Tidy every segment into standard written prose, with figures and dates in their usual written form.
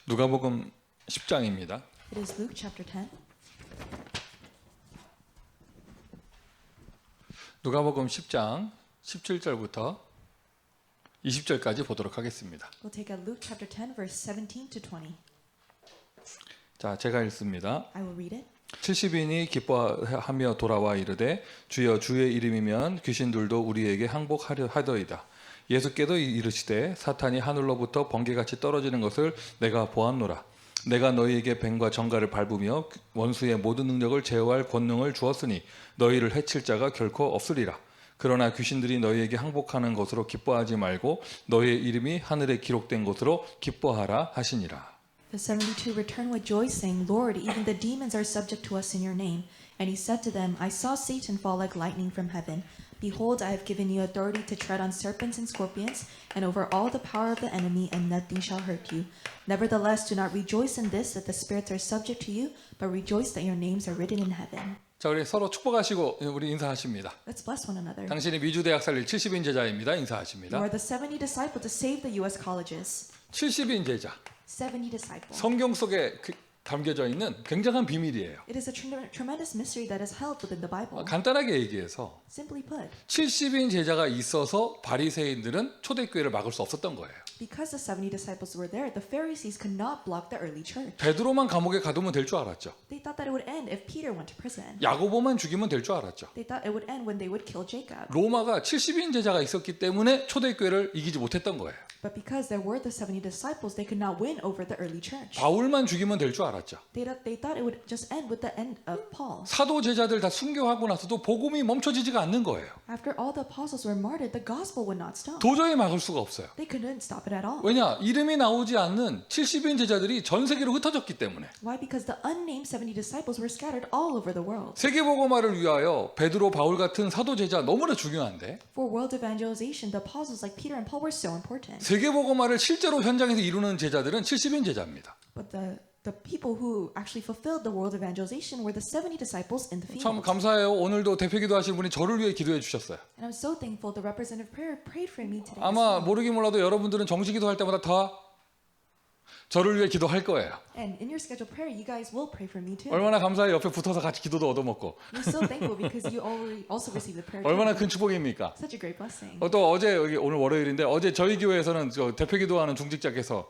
누가복음 10장입니다. It is Luke chapter 10. 누가복음 10장 17절부터 20절까지 보도록 하겠습니다. We'll take out Luke chapter 10 verse 17 to 20. 자, 제가 읽습니다. I will read it. 70인이 기뻐하며 돌아와 이르되 주여 주의 이름이면 귀신들도 우리에게 항복하려 하더이다. 예수께도 이르시되 사탄이 하늘로부터 번개같이 떨어지는 것을 내가 보았노라. 내가 너희에게 뱀과 정갈을 밟으며 원수의 모든 능력을 제어할 권능을 주었으니 너희를 해칠 자가 결코 없으리라. 그러나 귀신들이 너희에게 항복하는 것으로 기뻐하지 말고 너희의 이름이 하늘에 기록된 것으로 기뻐하라 하시니라. The 72 returned with joy, saying, Lord, even the demons are subject to us in your name. And he said to them, I saw Satan fall like lightning from heaven. Behold, I have given you authority to tread on serpents and scorpions, and over all the power of the enemy, and nothing shall hurt you. Nevertheless, do not rejoice in this, that the spirits are subject to you, but rejoice that your names are written in heaven. 자, 우리 서로 축복하시고 우리 인사하십니다. Let's bless one another. 당신이 미주대학 살릴 70인 제자입니다. You 인사하십니다. are the 70 disciples to save the U.S. colleges. 70인 제자. 70 disciples. 성경 속에 담겨져 있는 굉장한 비밀이에요. It is a tremendous mystery that is held within the Bible. 간단하게 얘기해서 Simply put, 70인 제자가 있어서 바리새인들은 초대교회를 막을 수 없었던 거예요. because the 70 disciples were there, the Pharisees could not block the early church. 베드로만 감옥에 가두면 될 줄 알았죠. They thought that it would end if Peter went to prison. 야고보만 죽이면 될 줄 알았죠. They thought it would end when they would kill Jacob. 로마가 70인 제자가 있었기 때문에 초대교회를 이기지 못했던 거예요. But because there were the 70 disciples, they could not win over the early church. 바울만 죽이면 될 줄 알았죠. They thought it would just end with the end of Paul. 사도 제자들 다 순교하고 나서도 복음이 멈춰지지가 않는 거예요. After all the apostles were martyred, the gospel would not stop. 도저히 막을 수가 없어요. They couldn't stop it at all. 왜냐? 이름이 나오지 않는 70인 제자들이 전 세계로 흩어졌기 때문에. Why? Because the unnamed 70 disciples were scattered all over the world. 세계복음화를 위하여 베드로, 바울 같은 사도 제자 너무나 중요한데 For world evangelization, the apostles like Peter and Paul were so important. 세계복음화를 실제로 현장에서 이루는 제자들은 70인 제자입니다. But the people who actually fulfilled the world evangelization were the 70 disciples in the field. 참 감사해요. 오늘도 대표기도 하신 분이 저를 위해 기도해 주셨어요. And I'm so thankful the representative prayer prayed for me today. 아마 모르긴 몰라도 여러분들은 정식기도 할 때마다 다 저를 위해 기도할 거예요. And in your scheduled prayer, you guys will pray for me too. 얼마나 감사해요. 옆에 붙어서 같이 기도도 얻어먹고. I'm so thankful because you already also received the prayer. 얼마나 too. 큰 축복입니까? Such a great blessing. 또 어제 여기 오늘 월요일인데 어제 저희 교회에서는 저 대표 기도하는 중직자께서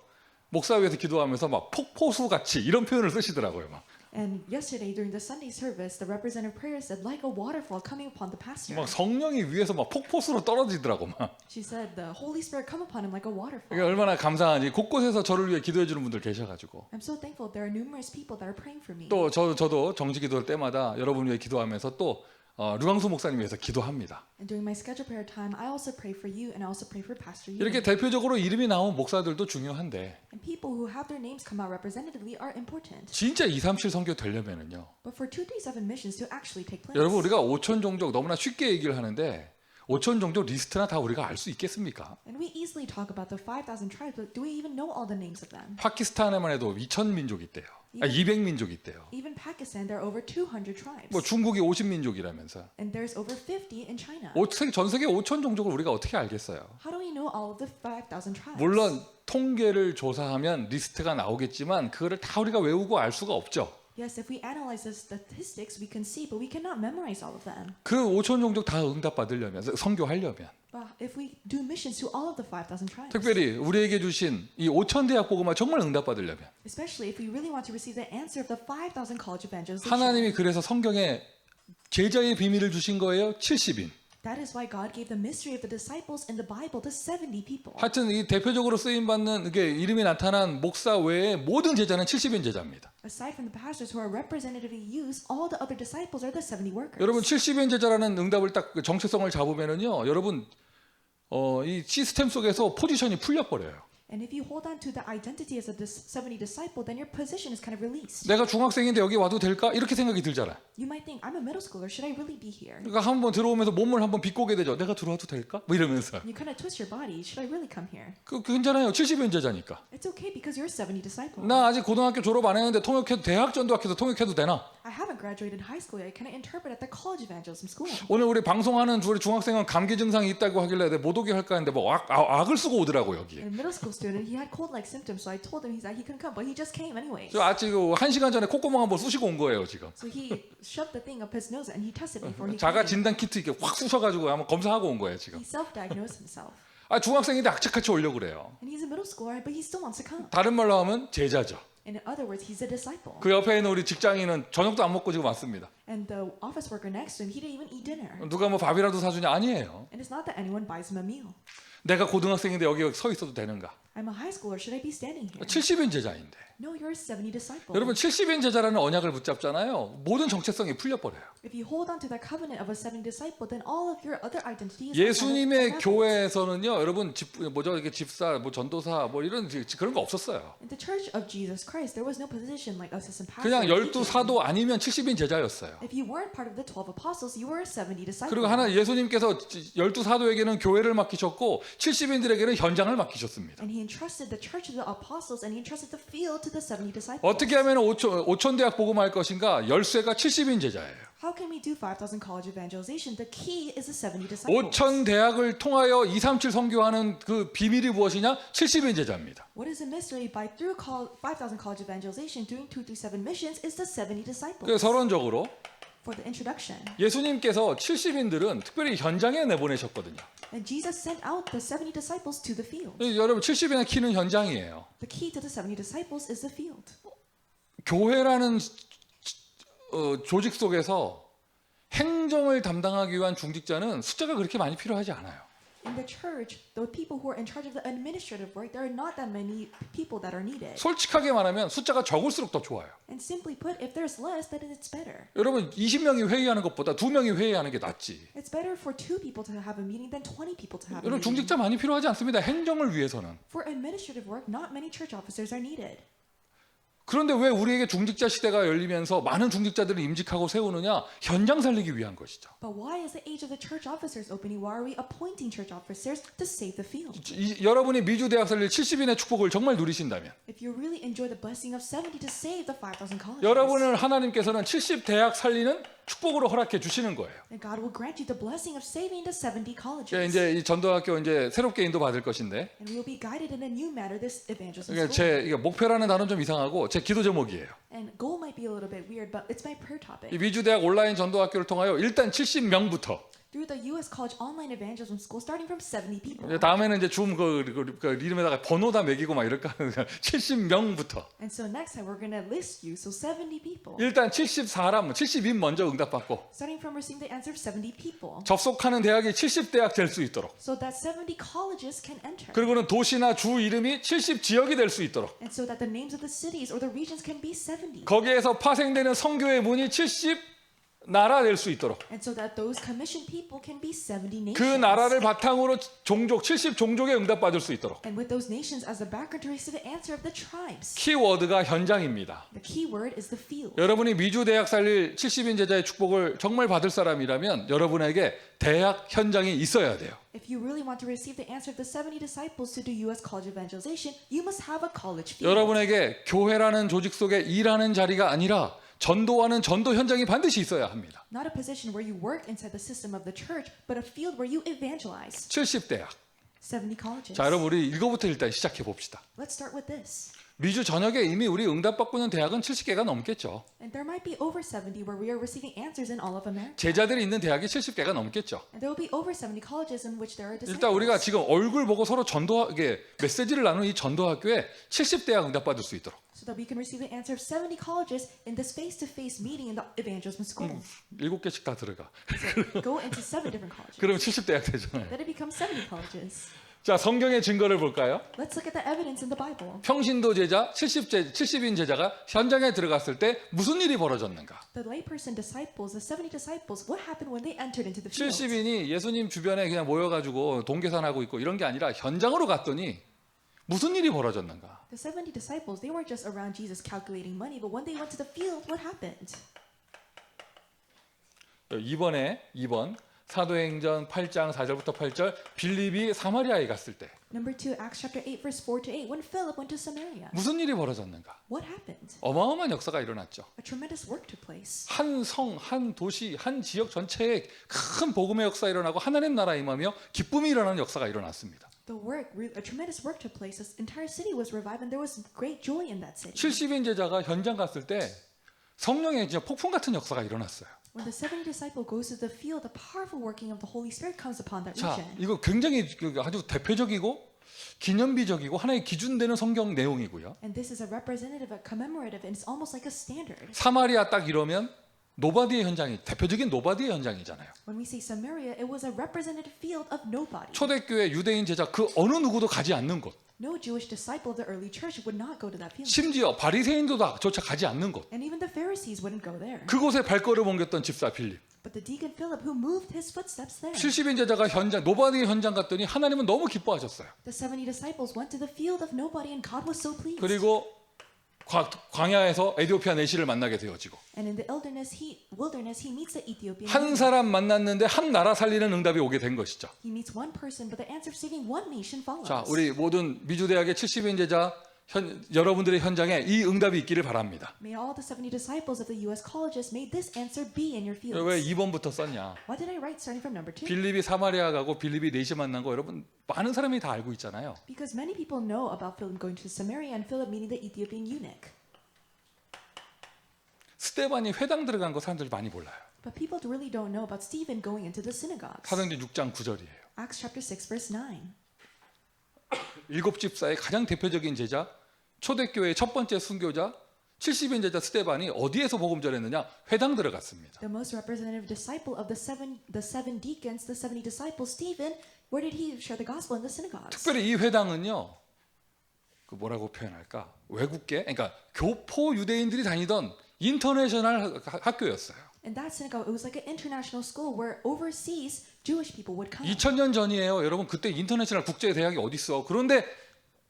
목사 위에서 기도하면서 막 폭포수 같이 이런 표현을 쓰시더라고요. 막 And yesterday during the Sunday service, the representative prayer said, like a waterfall coming upon the pastor. 성령이 위에서 막 폭포수로 떨어지더라고 막. She said, the Holy Spirit come upon him like a waterfall. 이게 얼마나 감사한지 곳곳에서 저를 위해 기도해 주는 분들 계셔가지고 I'm so thankful there are numerous people that are praying for me. 또 저도 정직기도할 때마다 여러분 위해 기도하면서 또 류광수 목사님 위해서 기도합니다. And during my scheduled prayer time, I also pray for you and I also pray for Pastor Yu. 이렇게 대표적으로 이름이 나온 목사들도 중요한데 And people who have their names come out representatively are important. 진짜 237 선교 되려면은요. But for 237 missions to actually take place, 여러분 우리가 5천 종족 너무나 쉽게 얘기를 하는데 5천 종족 리스트나 다 우리가 알 수 있겠습니까? and we easily talk about the 5,000 tribes, but do we even know all the names of them? 파키스탄에만 해도 2,000민족이 있대요. 200민족이 있대요. Even Pakistan, there are over 200 tribes. 뭐 중국이 50민족이라면서. And there's over 50 in China. 전 세계 5천 종족을 우리가 어떻게 알겠어요? How do we know all of the 5,000 tribes? 물론 통계를 조사하면 리스트가 나오겠지만 그거를 다 우리가 외우고 알 수가 없죠. Yes, if we analyze the statistics, we can see, but we cannot memorize all of them. 그 5천 종족 다 응답받으려면 선교하려면 But if we do missions to all of the 5,000 tribes, 특별히 우리에게 주신 이 5천 대학 복음화 정말 응답받으려면 especially if we really want to receive the answer of the 5,000 college evangelization, 하나님이 그래서 성경에 제자의 비밀을 주신 거예요. 70인. that is why God gave the mystery of the disciples in the Bible to 70 people. 하여튼 이 대표적으로 쓰임 받는 이게 이름이 나타난 목사 외에 모든 제자는 70인 제자입니다. Aside from the pastors who are representatively used, all the other disciples are the 70 workers. 여러분 70인 제자라는 응답을 딱 정체성을 잡으면은요. 여러분 이 시스템 속에서 포지션이 풀려 버려요. And if you hold on to the identity as a 70 disciple, then your position is kind of released. 내가 중학생인데 여기 와도 될까? 이렇게 생각이 들잖아. You might think, I'm a middle schooler, should I really be here? 그러니까 한번 들어오면서 몸을 한번 비꼬게 되죠. 내가 들어와도 될까? 뭐 이러면서. You kind of twist your body, should I really come here? 괜찮아요. 70인 제자니까. It's okay because you're a 70 disciple. 나 아직 고등학교 졸업 안 했는데 통역해도 대학 전도학해서 통역해도 되나? I haven't graduated high school yet. Can I interpret at the college evangelism school? 오늘 우리 방송하는 우리 중학생은 감기 증상이 있다고 하길래 내가 못 오게 할까 했는데 뭐 악을 쓰고 오더라고 여기. And a middle school student, he had cold-like symptoms, so I told him that he couldn't come, but he just came anyways. 저 아직 1시간 전에 콧구멍 한번 쑤시고 온 거예요 지금. So he shoved the thing up his nose and he tested me before he 자가 came. 진단 키트 이렇게 확 쑤셔가지고 한번 검사하고 온 거예요 지금. He self-diagnosed himself. 중학생인데 악착같이 오려고 그래요. And he's a middle schooler, but he still wants to come. 다른 말로 하면 제자죠. In other words, he's a disciple. 그 옆에 있는 우리 직장인은 저녁도 안 먹고 지금 왔습니다. And the office worker next to him, he didn't even eat dinner. 누가 뭐 밥이라도 사주냐? 아니에요. And it's not that anyone buys him a meal. 내가 고등학생인데 여기 서 있어도 되는가? I'm a high schooler, should I be standing here? 70인 제자인데. No, you're a 70 disciple. 여러분 70인 제자라는 언약을 붙잡잖아요. 모든 정체성이 풀려버려요. If you hold on to that covenant of a 70 disciple, then all of your other identities 예수님의 교회에서는요, 여러분 이렇게 집사, 뭐 전도사, 뭐 이런 그런 거 없었어요. In the Church of Jesus Christ, there was no position like assistant pastor. 그냥 or 12 deacon. 사도 아니면 70인 제자였어요. If you weren't part of the 12 apostles, you were a 70 disciple. 그리고 하나 예수님께서 12 사도에게는 교회를 맡기셨고 70인들에게는 현장을 맡기셨습니다. And he entrusted the church to the apostles, and he entrusted the field to the 70 disciples. 어떻게 하면 5천 대학 복음할 것인가? 열쇠가 70인 제자예요. How can we do 5,000 college evangelization? The key is the 70 disciples. 5천 대학을 통하여 237 선교하는 그 비밀이 무엇이냐? 70인 제자입니다. What is the mystery by through 5,000 college evangelization doing 237 missions is the 70 disciples. 그 서론적으로 For the introduction. 예수님께서 70인들은 특별히 현장에 내보내셨거든요. And Jesus sent out the 70 disciples to the field. 여러분 70인의 키는 현장이에요. The key to the 70 disciples is the field. 교회라는 조직 속에서 행정을 담당하기 위한 중직자는 숫자가 그렇게 많이 필요하지 않아요. In the church, the people who are in charge of the administrative work, there are not that many people that are needed. 솔직하게 말하면 숫자가 적을수록 더 좋아요. And simply put, if there's less, then it's better. 여러분 20명이 회의하는 것보다 2명이 회의하는 게 낫지. It's better for 2 people to have a meeting than 20 people to have a 여러분 meeting. 중직자 많이 필요하지 않습니다. 행정을 위해서는. For administrative work, not many church officers are needed. 그런데 왜 우리에게 중직자 시대가 열리면서 많은 중직자들을 임직하고 세우느냐? 현장 살리기 위한 것이죠. But why is the age of the church officers opening? Why are we appointing church officers to save the field? 여러분이 미주 대학 살릴 70인의 축복을 정말 누리신다면 If you really enjoy the blessing of 70 to save the 5,000 colleges, 여러분을 하나님께서는 70 대학 살리는 축복으로 허락해 주시는 거예요. then God will grant you the blessing of saving the 70 colleges. 이제 이 전도학교 이제 새롭게 인도 받을 것인데 And we will be guided in a new manner this evangelism 그러니까 school. 이게 목표라는 단어는 좀 이상하고 제 기도 제목이에요. And goal might be a little bit weird, but it's my prayer topic. 이 미주 대학 온라인 전도학교를 통하여 일단 70명부터 Through the U.S. College Online Evangelism School, starting from 70 people. 다음에는 이제 줌 그 이름에다가 번호 다 매기고 막 이럴까 하는 70명부터 And so next time we're going to list you, so 70 people. 일단 74람 70인 먼저 응답받고 Starting from receiving the answer of 70 people. 접속하는 대학이 70대학 될 수 있도록 So that 70 colleges can enter. 그리고는 도시나 주 이름이 70 지역이 될 수 있도록 And so that the names of the cities or the regions can be 70. 거기에서 파생되는 선교의 문이 70 나라 될 수 있도록 And so that those commissioned people can be 70 nations. 그 나라를 바탕으로 종족 70 종족에 응답받을 수 있도록 And with those nations as the background to receive the answer of the tribes. 키워드가 현장입니다. The key word is the field. 여러분이 미주 대학 살릴 70인 제자의 축복을 정말 받을 사람이라면 여러분에게 대학 현장이 있어야 돼요. If you really want to receive the answer of the 70 disciples to do U.S. college evangelization, you must have a college field. 여러분에게 교회라는 조직 속에 일하는 자리가 아니라 전도하는 전도 현장이 반드시 있어야 합니다. Not a position where you work inside the system of the church, but a field where you evangelize. 70대학. 70 colleges. 자, 여러분 우리 이거부터 일단 시작해 봅시다. Let's start with this. 미주 전역에 이미 우리 응답받고 있는 대학은 70개가 넘겠죠. And there might be over 70 where we are receiving answers in all of America. 제자들이 있는 대학이 70개가 넘겠죠. And there will be over 70 colleges in which there are disciples. 일단 우리가 지금 얼굴 보고 서로 전도하게 메시지를 나누는 이 전도학교에 70대학 응답받을 수 있도록 So that we can receive the answer of 70 colleges in this face-to-face meeting in the evangelism school. 7개씩 다 들어가. So go into 7 different colleges. 그러면 70대학 되잖아요. Then it becomes 70 colleges. 자, 성경의 증거를 볼까요? Let's look at the evidence in the Bible. 평신도 제자 70인 제자가 현장에 들어갔을 때 무슨 일이 벌어졌는가? The layperson disciples, the 70 disciples, what happened when they entered into the field? 70인이 예수님 주변에 그냥 모여가지고 동계산하고 있고 이런 게 아니라 현장으로 갔더니 무슨 일이 벌어졌는가? The 70 disciples, they weren't just around Jesus calculating money, but when they went to the field, what happened? 2번 사도행전 8장 4절부터 8절 빌립이 사마리아에 갔을 때 Number 2, Acts chapter 8, verse 4 to 8, when Philip went to Samaria. 무슨 일이 벌어졌는가? What happened? 어마어마한 역사가 일어났죠. A tremendous work took place. 한 성, 한 도시, 한 지역 전체에 큰 복음의 역사가 일어나고 하나님 나라에 임하며 기쁨이 일어나는 역사가 일어났습니다. A tremendous work took place. This entire city was revived, and there was great joy in that city. 70인 제자가 현장 갔을 때 성령의 진짜 폭풍 같은 역사가 일어났어요. When the 70 disciple goes to the field, the powerful working of the Holy Spirit comes upon that 자, region. 이거 굉장히 아주 대표적이고 기념비적이고 하나의 기준되는 성경 내용이고요. And this is a representative, a commemorative, and it's almost like a standard. 사마리아 딱 이러면 노바디의 현장이 대표적인 노바디의 현장이잖아요. When we say Samaria, it was a representative field of nobody. 초대교회 유대인 제자 그 어느 누구도 가지 않는 곳. No Jewish disciple of the early church would not go to that field. 심지어 바리새인도 조차 가지 않는 곳. And even the Pharisees wouldn't go there. 그곳에 발걸음 옮겼던 집사 빌립. But the deacon Philip, who moved his footsteps there. 70인 제자가 현장 노바디의 현장 갔더니 하나님은 너무 기뻐하셨어요. The 70 disciples went to the field of nobody, and God was so pleased. 그리고 광야에서 에티오피아 내시를 만나게 되어지고 And in the wilderness, he meets the Ethiopian. 한 사람 만났는데 한 나라 살리는 응답이 오게 된 것이죠. He meets one person, but the answer of saving one nation follows. 자, 우리 모든 미주대학의 70인 제자 여러분들의 현장에 이 응답이 있기를 바랍니다. May all the 70 disciples of the U.S. colleges, may this answer be in your fields. 왜 2번부터 썼냐? Why did I write starting from number 2? 빌립이 사마리아 가고 빌립이 네시 만난 거 여러분 많은 사람이 다 알고 있잖아요. Because many people know about Philip going to Samaria and Philip meeting the Ethiopian eunuch. 스데반이 회당 들어간 거 사람들이 많이 몰라요. But people really don't know about Stephen going into the synagogues. 사도행전 6장 9절이에요. Acts chapter 6, verse 9. 일곱 집사의 가장 대표적인 제자, 초대교회의 첫 번째 순교자, 70인 제자 스데반이 어디에서 복음 전했느냐? 회당 들어갔습니다. The most representative disciple of the seven deacons, the 70 disciples, Stephen, where did he share the gospel? In the synagogues. 특별히 이 회당은요, 그 뭐라고 표현할까? 외국계, 그러니까 교포 유대인들이 다니던 인터내셔널 학교였어요. In that synagogue, it was like an international school where overseas Jewish people would come. 2000년 전이에요. 여러분 그때 인터내셔널 국제 대학이 어디 있어? 그런데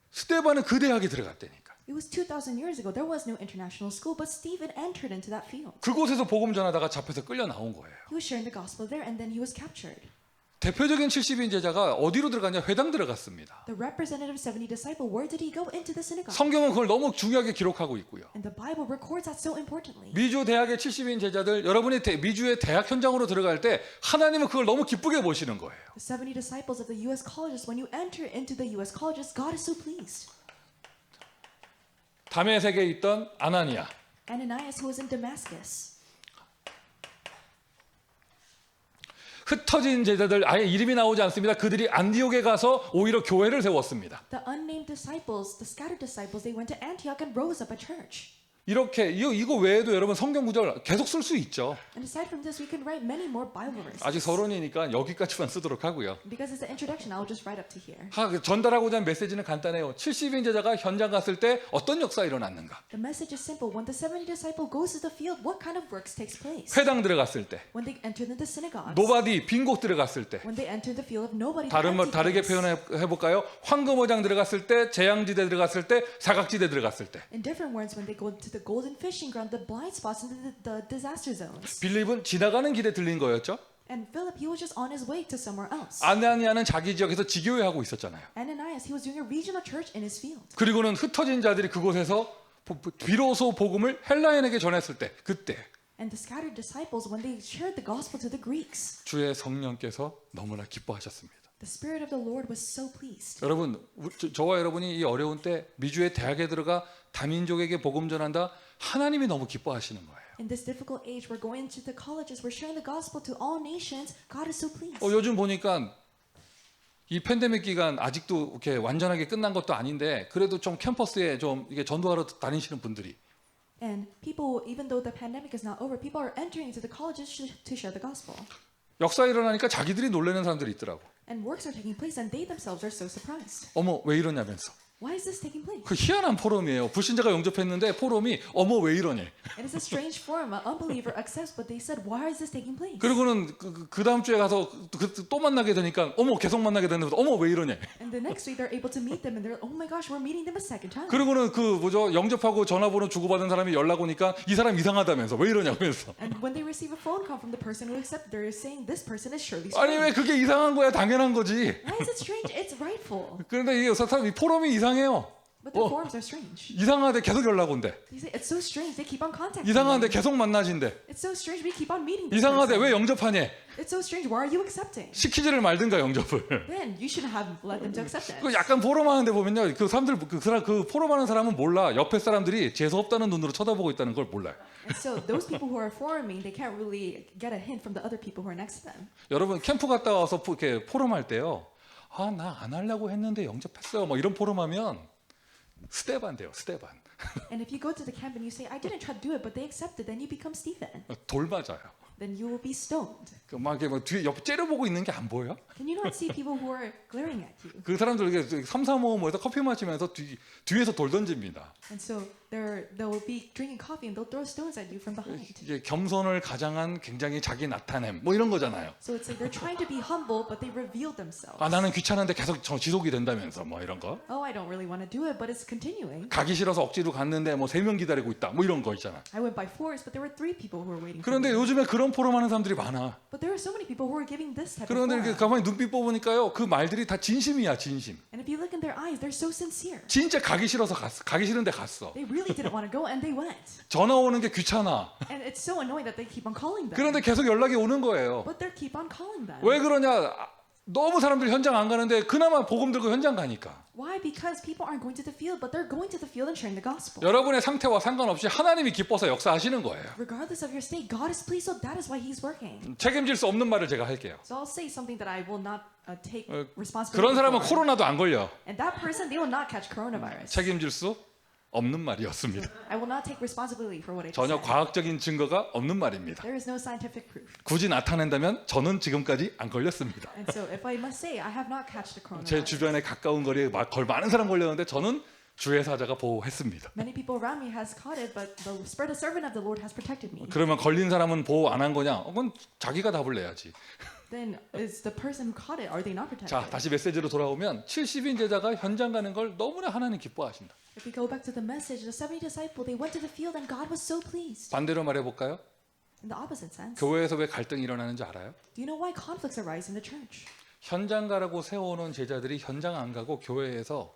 스데반은 그 대학에 들어갔다니까. It was 2,000 years ago. There was no international school, but Stephen entered into that field. 그곳에서 복음 전하다가 잡혀서 끌려 나온 거예요. He was sharing the gospel there, and then he was captured. 대표적인 70인 제자가 어디로 들어갔냐? 회당 들어갔습니다. The representative 70 disciple, where did he go? Into the synagogue. 성경은 그걸 너무 중요하게 기록하고 있고요. And the Bible records that so importantly. 미주 대학의 70인 제자들 여러분이 미주의 대학 현장으로 들어갈 때 하나님은 그걸 너무 기쁘게 보시는 거예요. The 70 disciples of the U.S. colleges, when you enter into the U.S. colleges, God is so pleased. 다메섹에 있던 아나니아, Ananias, who was in Damascus. 흩어진 제자들 아예 이름이 나오지 않습니다. 그들이 안디옥에 가서 오히려 교회를 세웠습니다. The unnamed disciples, the scattered disciples, they went to Antioch and rose up a church. 이렇게 이거 외에도 여러분 성경 구절 계속 쓸 수 있죠. And aside from this, we can write many more Bible verses. 아직 서론이니까 여기까지만 쓰도록 하고요. Because it's the introduction, I'll just write up to here. 전달하고자 하는 메시지는 간단해요. 70인 제자가 현장 갔을 때 어떤 역사가 일어났는가? The message is simple. When the 70 disciple goes to the field, what kind of works takes place? 회당 들어갔을 때, When they enter into the synagogues. 노바디 빈곳 들어갔을 때, When they enter the field of nobody. 다르게 표현해 볼까요? 황금어장 들어갔을 때, 재앙지대 들어갔을 때, 사각지대 들어갔을 때. In different words, when they go to the golden fishing ground, the blind spots, and the disaster zones. 빌립은 지나가는 길에 들린 거였죠. And Philip, he was just on his way to somewhere else. 아나니아는 자기 지역에서 지교회 하고 있었잖아요. Ananias, he was doing a regional church in his field. 그리고는 흩어진 자들이 그곳에서 비로소 복음을 헬라인에게 전했을 때, 그때 And the scattered disciples, when they shared the gospel to the Greeks, 주의 성령께서 너무나 기뻐하셨습니다. the Spirit of the Lord was so pleased. 여러분, 저와 여러분이 이 어려운 때 미주의 대학에 들어가 다민족에게 복음 전한다. 하나님이 너무 기뻐하시는 거예요. In this difficult age, we're going to the colleges, we're sharing the gospel to all nations. God is so pleased. 요즘 보니까 이 팬데믹 기간 아직도 이렇게 완전하게 끝난 것도 아닌데 그래도 좀 캠퍼스에 좀 이게 전도하러 다니시는 분들이 And people, even though the pandemic is not over, people are entering into the colleges to share the gospel. 역사 일어나니까 자기들이 놀라는 사람들이 있더라고. And works are taking place, and they themselves are so surprised. 어머 왜 이러냐면서. Why is this taking place? 그 희한한 포럼이에요. 불신자가 영접했는데 포럼이 어머 왜 이러니? It is a strange form. An unbeliever accepts, but they said, why is this taking place? 그리고는 그 다음 주에 가서 또 만나게 되니까 어머 계속 만나게 되는데 어머 왜 이러니? And the next week they're able to meet them and they're, oh my gosh, we're meeting them a second time. 그리고는 그 뭐죠 영접하고 전화번호 주고받은 사람이 연락 오니까 이 사람 이상하다면서 왜 이러냐면서. And when they receive a phone call from the person who accepted, they're saying this person is surely 아니 왜 strange. 그게 이상한 거야? 당연한 거지. Why is it strange? It's rightful. 그런데 이 사람 이 포럼이 이상해요. But the forms are strange. 이상한데 계속 연락 온대. They say it's so strange. They keep on contacting. 이상한데 me. 계속 만나진대. It's so strange. We keep on meeting. This 이상하대 person. 왜 영접하니? It's so strange. Why are you accepting? 시키지를 말든가 영접을. Then you should have let them to accept it. 그 약간 포럼하는데 보면요, 그 사람들 그 포럼하는 사람은 몰라. 옆에 사람들이 재수 없다는 눈으로 쳐다보고 있다는 걸 몰라요. And so those people who are forming, they can't really get a hint from the other people who are next to them. 여러분 캠프 갔다 와서 이렇게 포럼할 때요, 아 나 안 하려고 했는데 영접했어요. 뭐 이런 포럼하면 스테반 돼요, 스테반. And if you go to the camp and you say, I didn't try to do it, but they accepted, then you become Stephen. 돌 맞아요. Then you will be stoned. 막 이렇게 막 뒤에 옆 째려보고 있는 게 안 보여? Can you not see people who are glaring at you? 그 사람들 이렇게 3, 4, 5 모여서 커피 마시면서 뒤에서 돌 던집니다. And so they'll be drinking coffee and they'll throw stones at you from behind. 이게 겸손을 가장한 굉장히 자기 나타냄 뭐 이런 거잖아요. So it's like they're trying to be humble, but they reveal themselves. 아 나는 귀찮은데 계속 지속이 된다면서 뭐 이런 거. Oh, I don't really want to do it, but it's continuing. 가기 싫어서 억지로 갔는데 뭐 3명 기다리고 있다 뭐 이런 거 있잖아. I went by force, but there were 3 people who were waiting for 그런데 me. 요즘에 그런 포럼하는 사람들이 많아. But there are so many people who are giving this type of 그런데 이렇게 forum. 가만히 눈빛 뽑으니까요, 그 말들이 다 진심이야, 진심. And if you look in their eyes, they're so sincere. 진짜 가기 싫어서 갔어. 가기 싫은데 갔어. They really didn't want to go, and they went. 전화 오는 게 귀찮아. And it's so annoying that they keep on calling them. 그런데 계속 연락이 오는 거예요. But they keep on calling them. 왜 그러냐? 너무 사람들이 현장 안 가는데 그나마 복음 들고 현장 가니까. Why? Because people aren't going to the field, but they're going to the field and sharing the gospel. 여러분의 상태와 상관없이 하나님이 기뻐서 역사하시는 거예요. Regardless of your state, God is pleased, so that is why He's working. 책임질 수 없는 말을 제가 할게요. So I'll say something that I will not take responsibility 그런 사람은 for. 코로나도 안 걸려. And that person, they will not catch coronavirus. 책임질 수 없는 말이었습니다. I will not take responsibility for what I just 전혀 said. 과학적인 증거가 없는 말입니다. There is no scientific proof. 굳이 나타낸다면 저는 지금까지 안 걸렸습니다. And so if I must say, I have not catched the 제 coronavirus. 주변에 가까운 거리에 많은 사람 걸렸는데 저는 주의 사자가 보호했습니다. Many people around me has caught it, but the spirit of servant of the Lord has protected me. 그러면 걸린 사람은 보호 안 한 거냐? 그건 자기가 답을 내야지. Then is the person who caught it, are they not protected? 자, 다시 메시지로 돌아오면 70인 제자가 현장 가는 걸 너무나 하나님 기뻐하신다. If we go back to the message, the 70 disciples, they went to the field and God was so pleased. 반대로 말해볼까요? In the opposite sense, 교회에서 왜 갈등이 일어나는지 알아요? do you know why conflicts arise in the church? 현장 가라고 세워놓은 제자들이 현장 안 가고 교회에서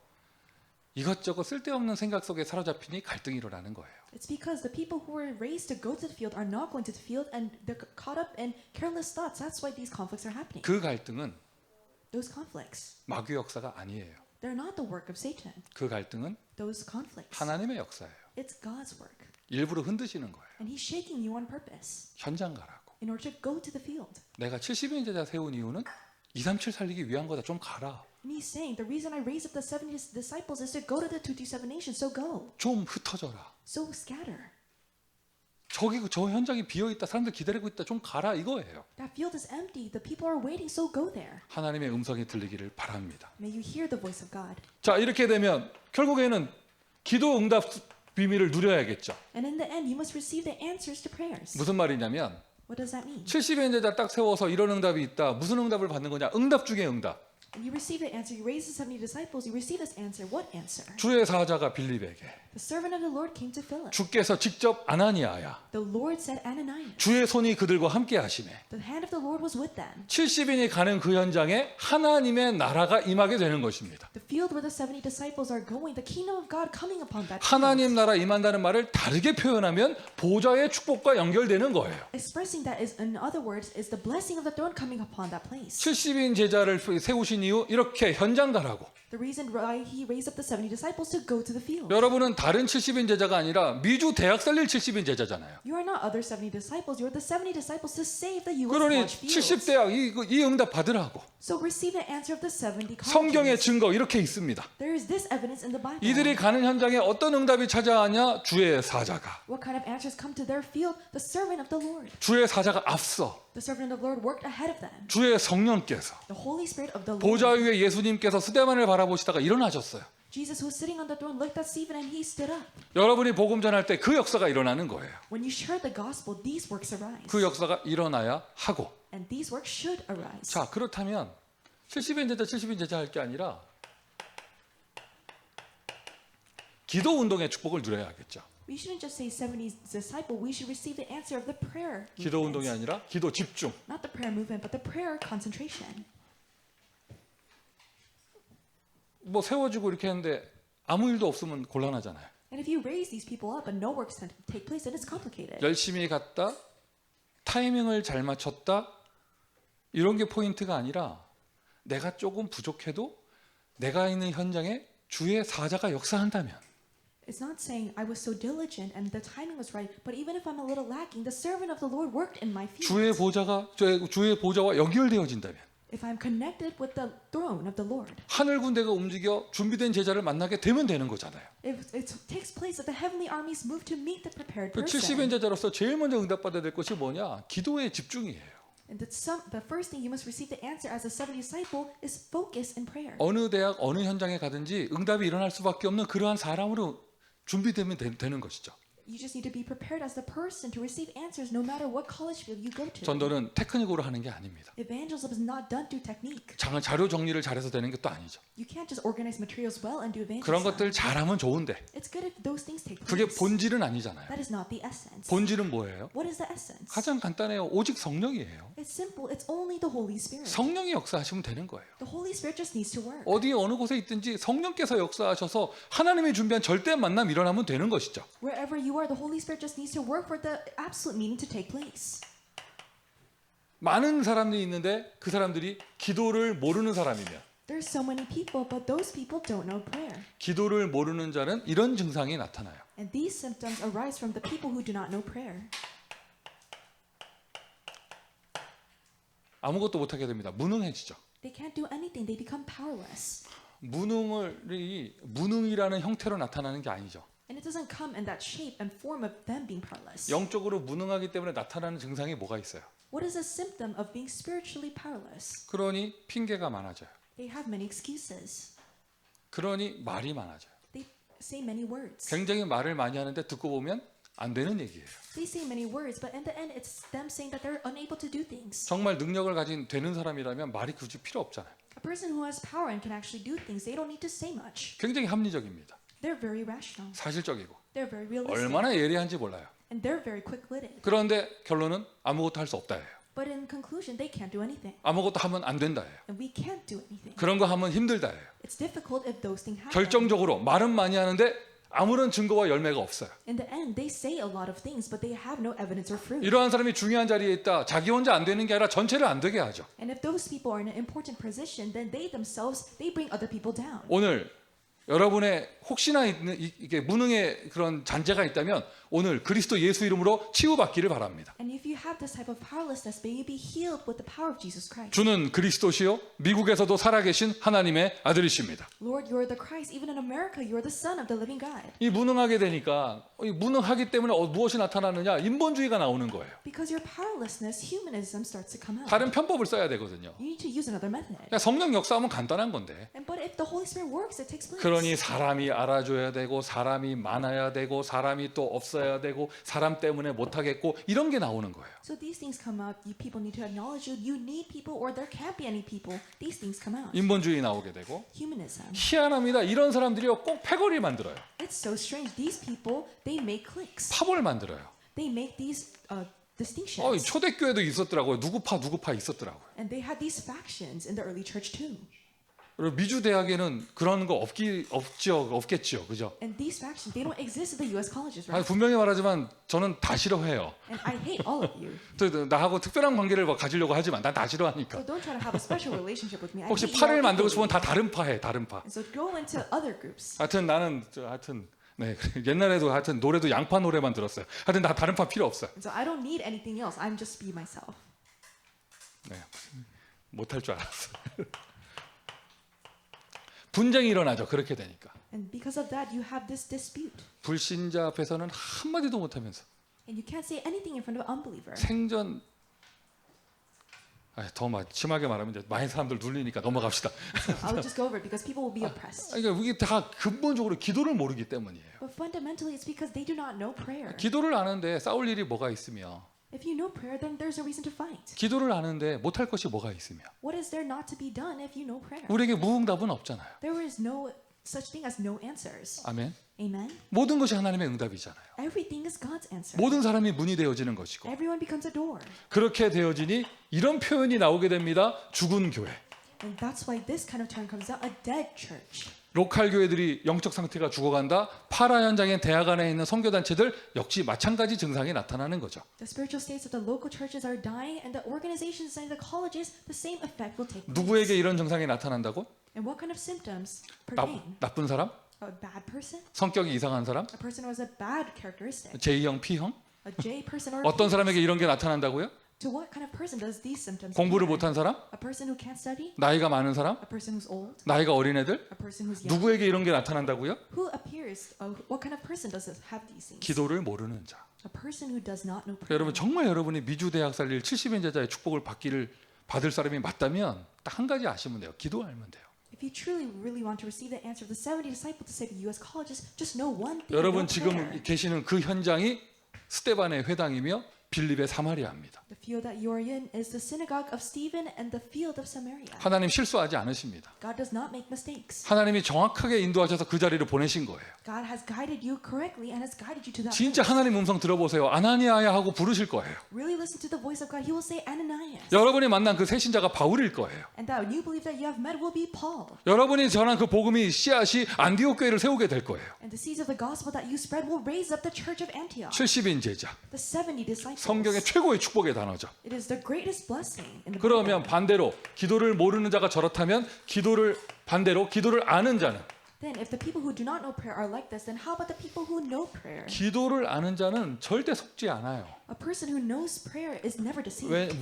이것저것 쓸데없는 생각 속에 사로잡히니 갈등이 일어나는 거예요. It's because the people who were raised to go to the field are not going to the field and they're caught up in careless thoughts. That's why these conflicts are happening. 그 갈등은 Those conflicts, 마귀 역사가 아니에요. they're not the work of Satan. 그 갈등은 Those conflicts, 하나님의 역사예요. it's God's work. 일부러 흔드시는 거예요. And He's shaking you on purpose 현장 가라고. in order to go to the field. 내가 70인 제자 세운 이유는 237 살리기 위한 거다. 좀 가라. And He's saying, the reason I raised up the 70 disciples is to go to the 227 nations, so go. 좀 흩어져라. So scatter. 저기 저 현장이 비어 있다. 사람들 기다리고 있다. 좀 가라 이거예요. That field is empty. The people are waiting, so go there. 하나님의 음성이 들리기를 바랍니다. May you hear the voice of God. 자, 이렇게 되면 결국에는 기도 응답 비밀을 누려야겠죠. And in the end, you must receive the answers to prayers. 무슨 말이냐면 What does that mean? 70인 제자 딱 세워서 이런 응답이 있다. 무슨 응답을 받는 거냐? 응답 중에 응답. And you receive the answer. You raise the 70 disciples. You receive this answer. What answer? 주의 사자가 빌립에게 The servant of the Lord came to Philip. 주께서 직접 아나니아야 The Lord said, Ananias. 주의 손이 그들과 함께 하시매 The hand of the Lord was with them. 70인이 가는 그 현장에 하나님의 나라가 임하게 되는 것입니다. The field where the 70 disciples are going, the kingdom of God coming upon that 하나님 field. 나라 임한다는 말을 다르게 표현하면 보좌의 축복과 연결되는 거예요. Expressing that is, in other words, is the blessing of the throne coming upon that place. 70인 제자를 세우신 이유 이렇게 현장 가라고. The reason why he raised up the 70 disciples to go to the field. 여러분은 다른 70인 제자가 아니라 미주 대학 살릴 70인 제자잖아요. You are not other 70 disciples. You are the 70 disciples to save the U.S. 그러니 college fields. 70대학 이 응답 받으라고. So receive the answer of the 70 성경의 colleges. 증거 이렇게 있습니다. There is this evidence in the Bible. 이들이 가는 현장에 어떤 응답이 찾아왔냐? 주의 사자가. What kind of answers come to their field? The servant of the Lord. 주의 사자가 앞서 The servant of the Lord worked ahead of them. 주의 성령께서 The Holy Spirit of the Lord. 보좌 위에 예수님께서 스데반을 바라보시다가 일어나셨어요. Jesus, who was sitting on the throne, looked at Stephen and he stood up. 여러분이 복음 전할 때 그 역사가 일어나는 거예요. When you share the gospel, these works arise. 그 역사가 일어나야 하고. And these works should arise. 자, 그렇다면 70인 제자 70인 제자 할 게 아니라 기도 운동의 축복을 누려야 하겠죠. We shouldn't just say 70's disciple. We should receive the answer of the prayer 기도 운동이 movement. 아니라 기도 집중. Not the prayer movement, but the prayer concentration. 뭐 세워지고 이렇게 했는데 아무 일도 없으면 곤란하잖아요. And if you raise these people up and no works take place, then it's complicated. 열심히 갔다, 타이밍을 잘 맞췄다, 이런 게 포인트가 아니라 내가 조금 부족해도 내가 있는 현장에 주의 사자가 역사한다면 It's not saying I was so diligent and the timing was right, but even if I'm a little lacking, the servant of the Lord worked in my 주의 field. 주의 보좌와 연결되어진다면 If I'm connected with the throne of the Lord, 하늘 군대가 움직여 준비된 제자를 만나게 되면 되는 거잖아요. if it takes place that the heavenly armies move to meet the prepared 그 70인 person. 제자로서 제일 먼저 응답받아야 될 것이 뭐냐? 기도의 집중이에요. And the first thing you must receive the answer as a 70 disciple is focus in prayer. 어느 대학, 어느 현장에 가든지 응답이 일어날 수밖에 없는 그러한 사람으로 준비되면 되는 것이죠. You just need to be prepared as the person to receive answers no matter what college field you go to. 전도는 테크닉으로 하는 게 아닙니다. Evangelism is not done through technique. 자료 정리를 잘해서 되는 것도 아니죠. You can't just organize materials well and do 그런 evangelism. 것들 잘하면 좋은데 It's good if those things take 그게 place. 본질은 아니잖아요. That is not the essence. 본질은 뭐예요? What is the essence? 가장 간단해요. 오직 성령이에요. It's simple. It's only the Holy Spirit. 성령이 역사하시면 되는 거예요. The Holy Spirit just needs to work. 어디 어느 곳에 있든지 성령께서 역사하셔서 하나님이 준비한 절대 만남 일어나면 되는 것이죠. Wherever you are, the Holy Spirit just needs to work for the absolute meaning to take place. 많은 사람들이 있는데 그 사람들이 기도를 모르는 사람이면 There's so many people, but those people don't know prayer. 기도를 모르는 자는 이런 증상이 나타나요. And these symptoms arise from the people who do not know prayer. 아무것도 못하게 됩니다. 무능해지죠. They can't do anything. They become powerless. 무능이라는 형태로 나타나는 게 아니죠. And it doesn't come in that shape and form of them being powerless. 영적으로 무능하기 때문에 나타나는 증상이 뭐가 있어요? What is a symptom of being spiritually powerless? 그러니 핑계가 많아져요. They have many excuses. 그러니 말이 많아져요. They say many words. 굉장히 말을 많이 하는데 듣고 보면 안 되는 얘기예요. They say many words, but in the end, it's them saying that they're unable to do things. 정말 능력을 가진 되는 사람이라면 말이 굳이 필요 없잖아요. A person who has power and can actually do things, they don't need to say much. 굉장히 합리적입니다. They're very rational. 사실적이고 They're very realistic. 얼마나 예리한지 몰라요. And they're very quick-witted. 그런데 결론은 아무것도 할 수 없다예요. But in conclusion, they can't do anything. 아무것도 하면 안 된다예요. And we can't do anything. 그런 거 하면 힘들다예요. It's difficult if those things happen. 결정적으로 말은 많이 하는데 아무런 증거와 열매가 없어요. In the end, they say a lot of things, but they have no evidence or fruit. 이러한 사람이 중요한 자리에 있다. 자기 혼자 안 되는 게 아니라 전체를 안 되게 하죠. And if those people are in an important position, then they themselves, they bring other people down. 오늘 여러분의 혹시나 있는 이게 무능의 그런 잔재가 있다면 오늘 그리스도 예수 이름으로 치유받기를 바랍니다. And if you have this type of powerlessness, may you be healed with the power of Jesus Christ. 주는 그리스도시요 미국에서도 살아계신 하나님의 아들이십니다. Lord, you are the Christ. Even in America, you are the Son of the living God. 이 무능하게 되니까 이 무능하기 때문에 무엇이 나타나느냐? 인본주의가 나오는 거예요. Because your powerlessness, humanism starts to come out. 다른 편법을 써야 되거든요. You need to use another method. 그러니까 성령 역사하면 간단한 건데 And but if the Holy Spirit works, it takes place. 그러니 사람이 알아줘야 되고 사람이 많아야 되고 사람이 또 없어야 되고 사람 때문에 못하겠고 이런 게 나오는 거예요. So these things come out. You people need to acknowledge you. You need people, or there can't be any people. These things come out. 인본주의 나오게 되고 Humanism. 희한합니다. 이런 사람들이요 꼭 패거리 만들어요. It's so strange. These people, they make cliques. 팝을 만들어요. They make these distinctions. 초대교회도 있었더라고요. 누구파 있었더라고요. And they had these factions in the early church too. 그리고 미주 대학에는 그런 거 없겠죠, 그죠? And these factions, they don't exist in the U.S. colleges, 아니, right? 분명히 말하지만 저는 다 싫어해요. And I hate all of you. 또 나하고 특별한 관계를 가지려고 하지만 난 다 싫어하니까. So don't try to have a special relationship with me. I 혹시 hate you 파를 all 만들고 equally. 싶으면 다 다른 파해, 다른 파. And so go into other groups. 하여튼 네 옛날에도 하여튼 노래도 양파 노래만 들었어요. 하여튼 나 다른 파 필요 없어요. And so I don't need anything else. I'm just be myself. 네 못할 줄 알았어. 분쟁이 일어나죠. 그렇게 되니까. And because of that, you have this dispute. 불신자 앞에서는 한마디도 못하면서 And you can't say anything in front of an unbeliever. 생전 더 심하게 말하면 이제 많은 사람들 눌리니까 넘어갑시다. So I'll just go over it because people will be oppressed. 그러니까 이게 다 근본적으로 기도를 모르기 때문이에요. But fundamentally, it's because they do not know prayer. 기도를 아는데 싸울 일이 뭐가 있으며, If you know prayer, then there's a reason to fight. 기도를 아는데 못할 것이 뭐가 있으며, What is there not to be done if you know prayer? 우리에게 무응답은 없잖아요. There is no such thing as no answers. 아멘. Amen. 모든 것이 하나님의 응답이잖아요. Everything is God's answer. 모든 사람이 문이 되어지는 것이고, Everyone becomes a door. 그렇게 되어지니 이런 표현이 나오게 됩니다. 죽은 교회. And that's why this kind of term comes out, a dead church. 로컬 교회들이 영적 상태가 죽어간다. 파라 현장의 대학 안에 있는 선교단체들 역시 마찬가지 증상이 나타나는 거죠. The spiritual states of the local churches are dying, and the organizations and the colleges, the same effect will take place. 누구에게 이런 증상이 나타난다고? And what kind of symptoms pertain? 나쁜 사람? A bad person? 성격이 이상한 사람? A person who has a bad characteristic? J형, P형? A J person or a 어떤 P? 사람에게 이런 게 나타난다고요? To what kind of person does these symptoms 공부를 appear? 못한 사람? A person who can't study? 나이가 많은 사람? A person who's old? 나이가 어린 애들? A person who's young? 누구에게 이런 게 나타난다고요? Who appears? What kind of person does have these things? 기도를 모르는 자. A person who does not know 그러니까 prayer. 여러분 정말 여러분이 미주 대학 살릴 70인 제자의 축복을 받을 사람이 맞다면 딱 한 가지 아시면 돼요. 기도 알면 돼요. If you truly really want to receive the answer of the 70 disciples to save U.S. colleges, just know one thing. 여러분 know 지금 prayer. 계시는 그 현장이 스데반의 회당이며 빌립의 사마리아입니다. The field that you are in is the synagogue of Stephen and the field of Samaria. 하나님 실수하지 않으십니다. God does not make mistakes. 하나님이 정확하게 인도하셔서 그 자리를 보내신 거예요. God has guided you correctly and has guided you to that 진짜 place. 하나님 음성 들어보세요. 아나니아야 하고 부르실 거예요. Really listen to the voice of God. He will say Ananias. 여러분이 만난 그 새신자가 바울일 거예요. And that you believe that you have met will be Paul. 여러분이 전한 그 복음이 씨앗이 안디옥 교회를 세우게 될 거예요. And the seeds of the gospel that you spread will raise up the church of Antioch. 70인 제자. The 70 disciples. 성경의 최고의 축복의 단어죠. It is the greatest blessing in the 그러면 Bible. 반대로 기도를 모르는 자가 저렇다면 반대로 기도를 아는 자는 Then if the people who do not know prayer are like this, then how about the people who know prayer? 기도를 아는 자는 절대 속지 않아요. A person who knows prayer is never deceived.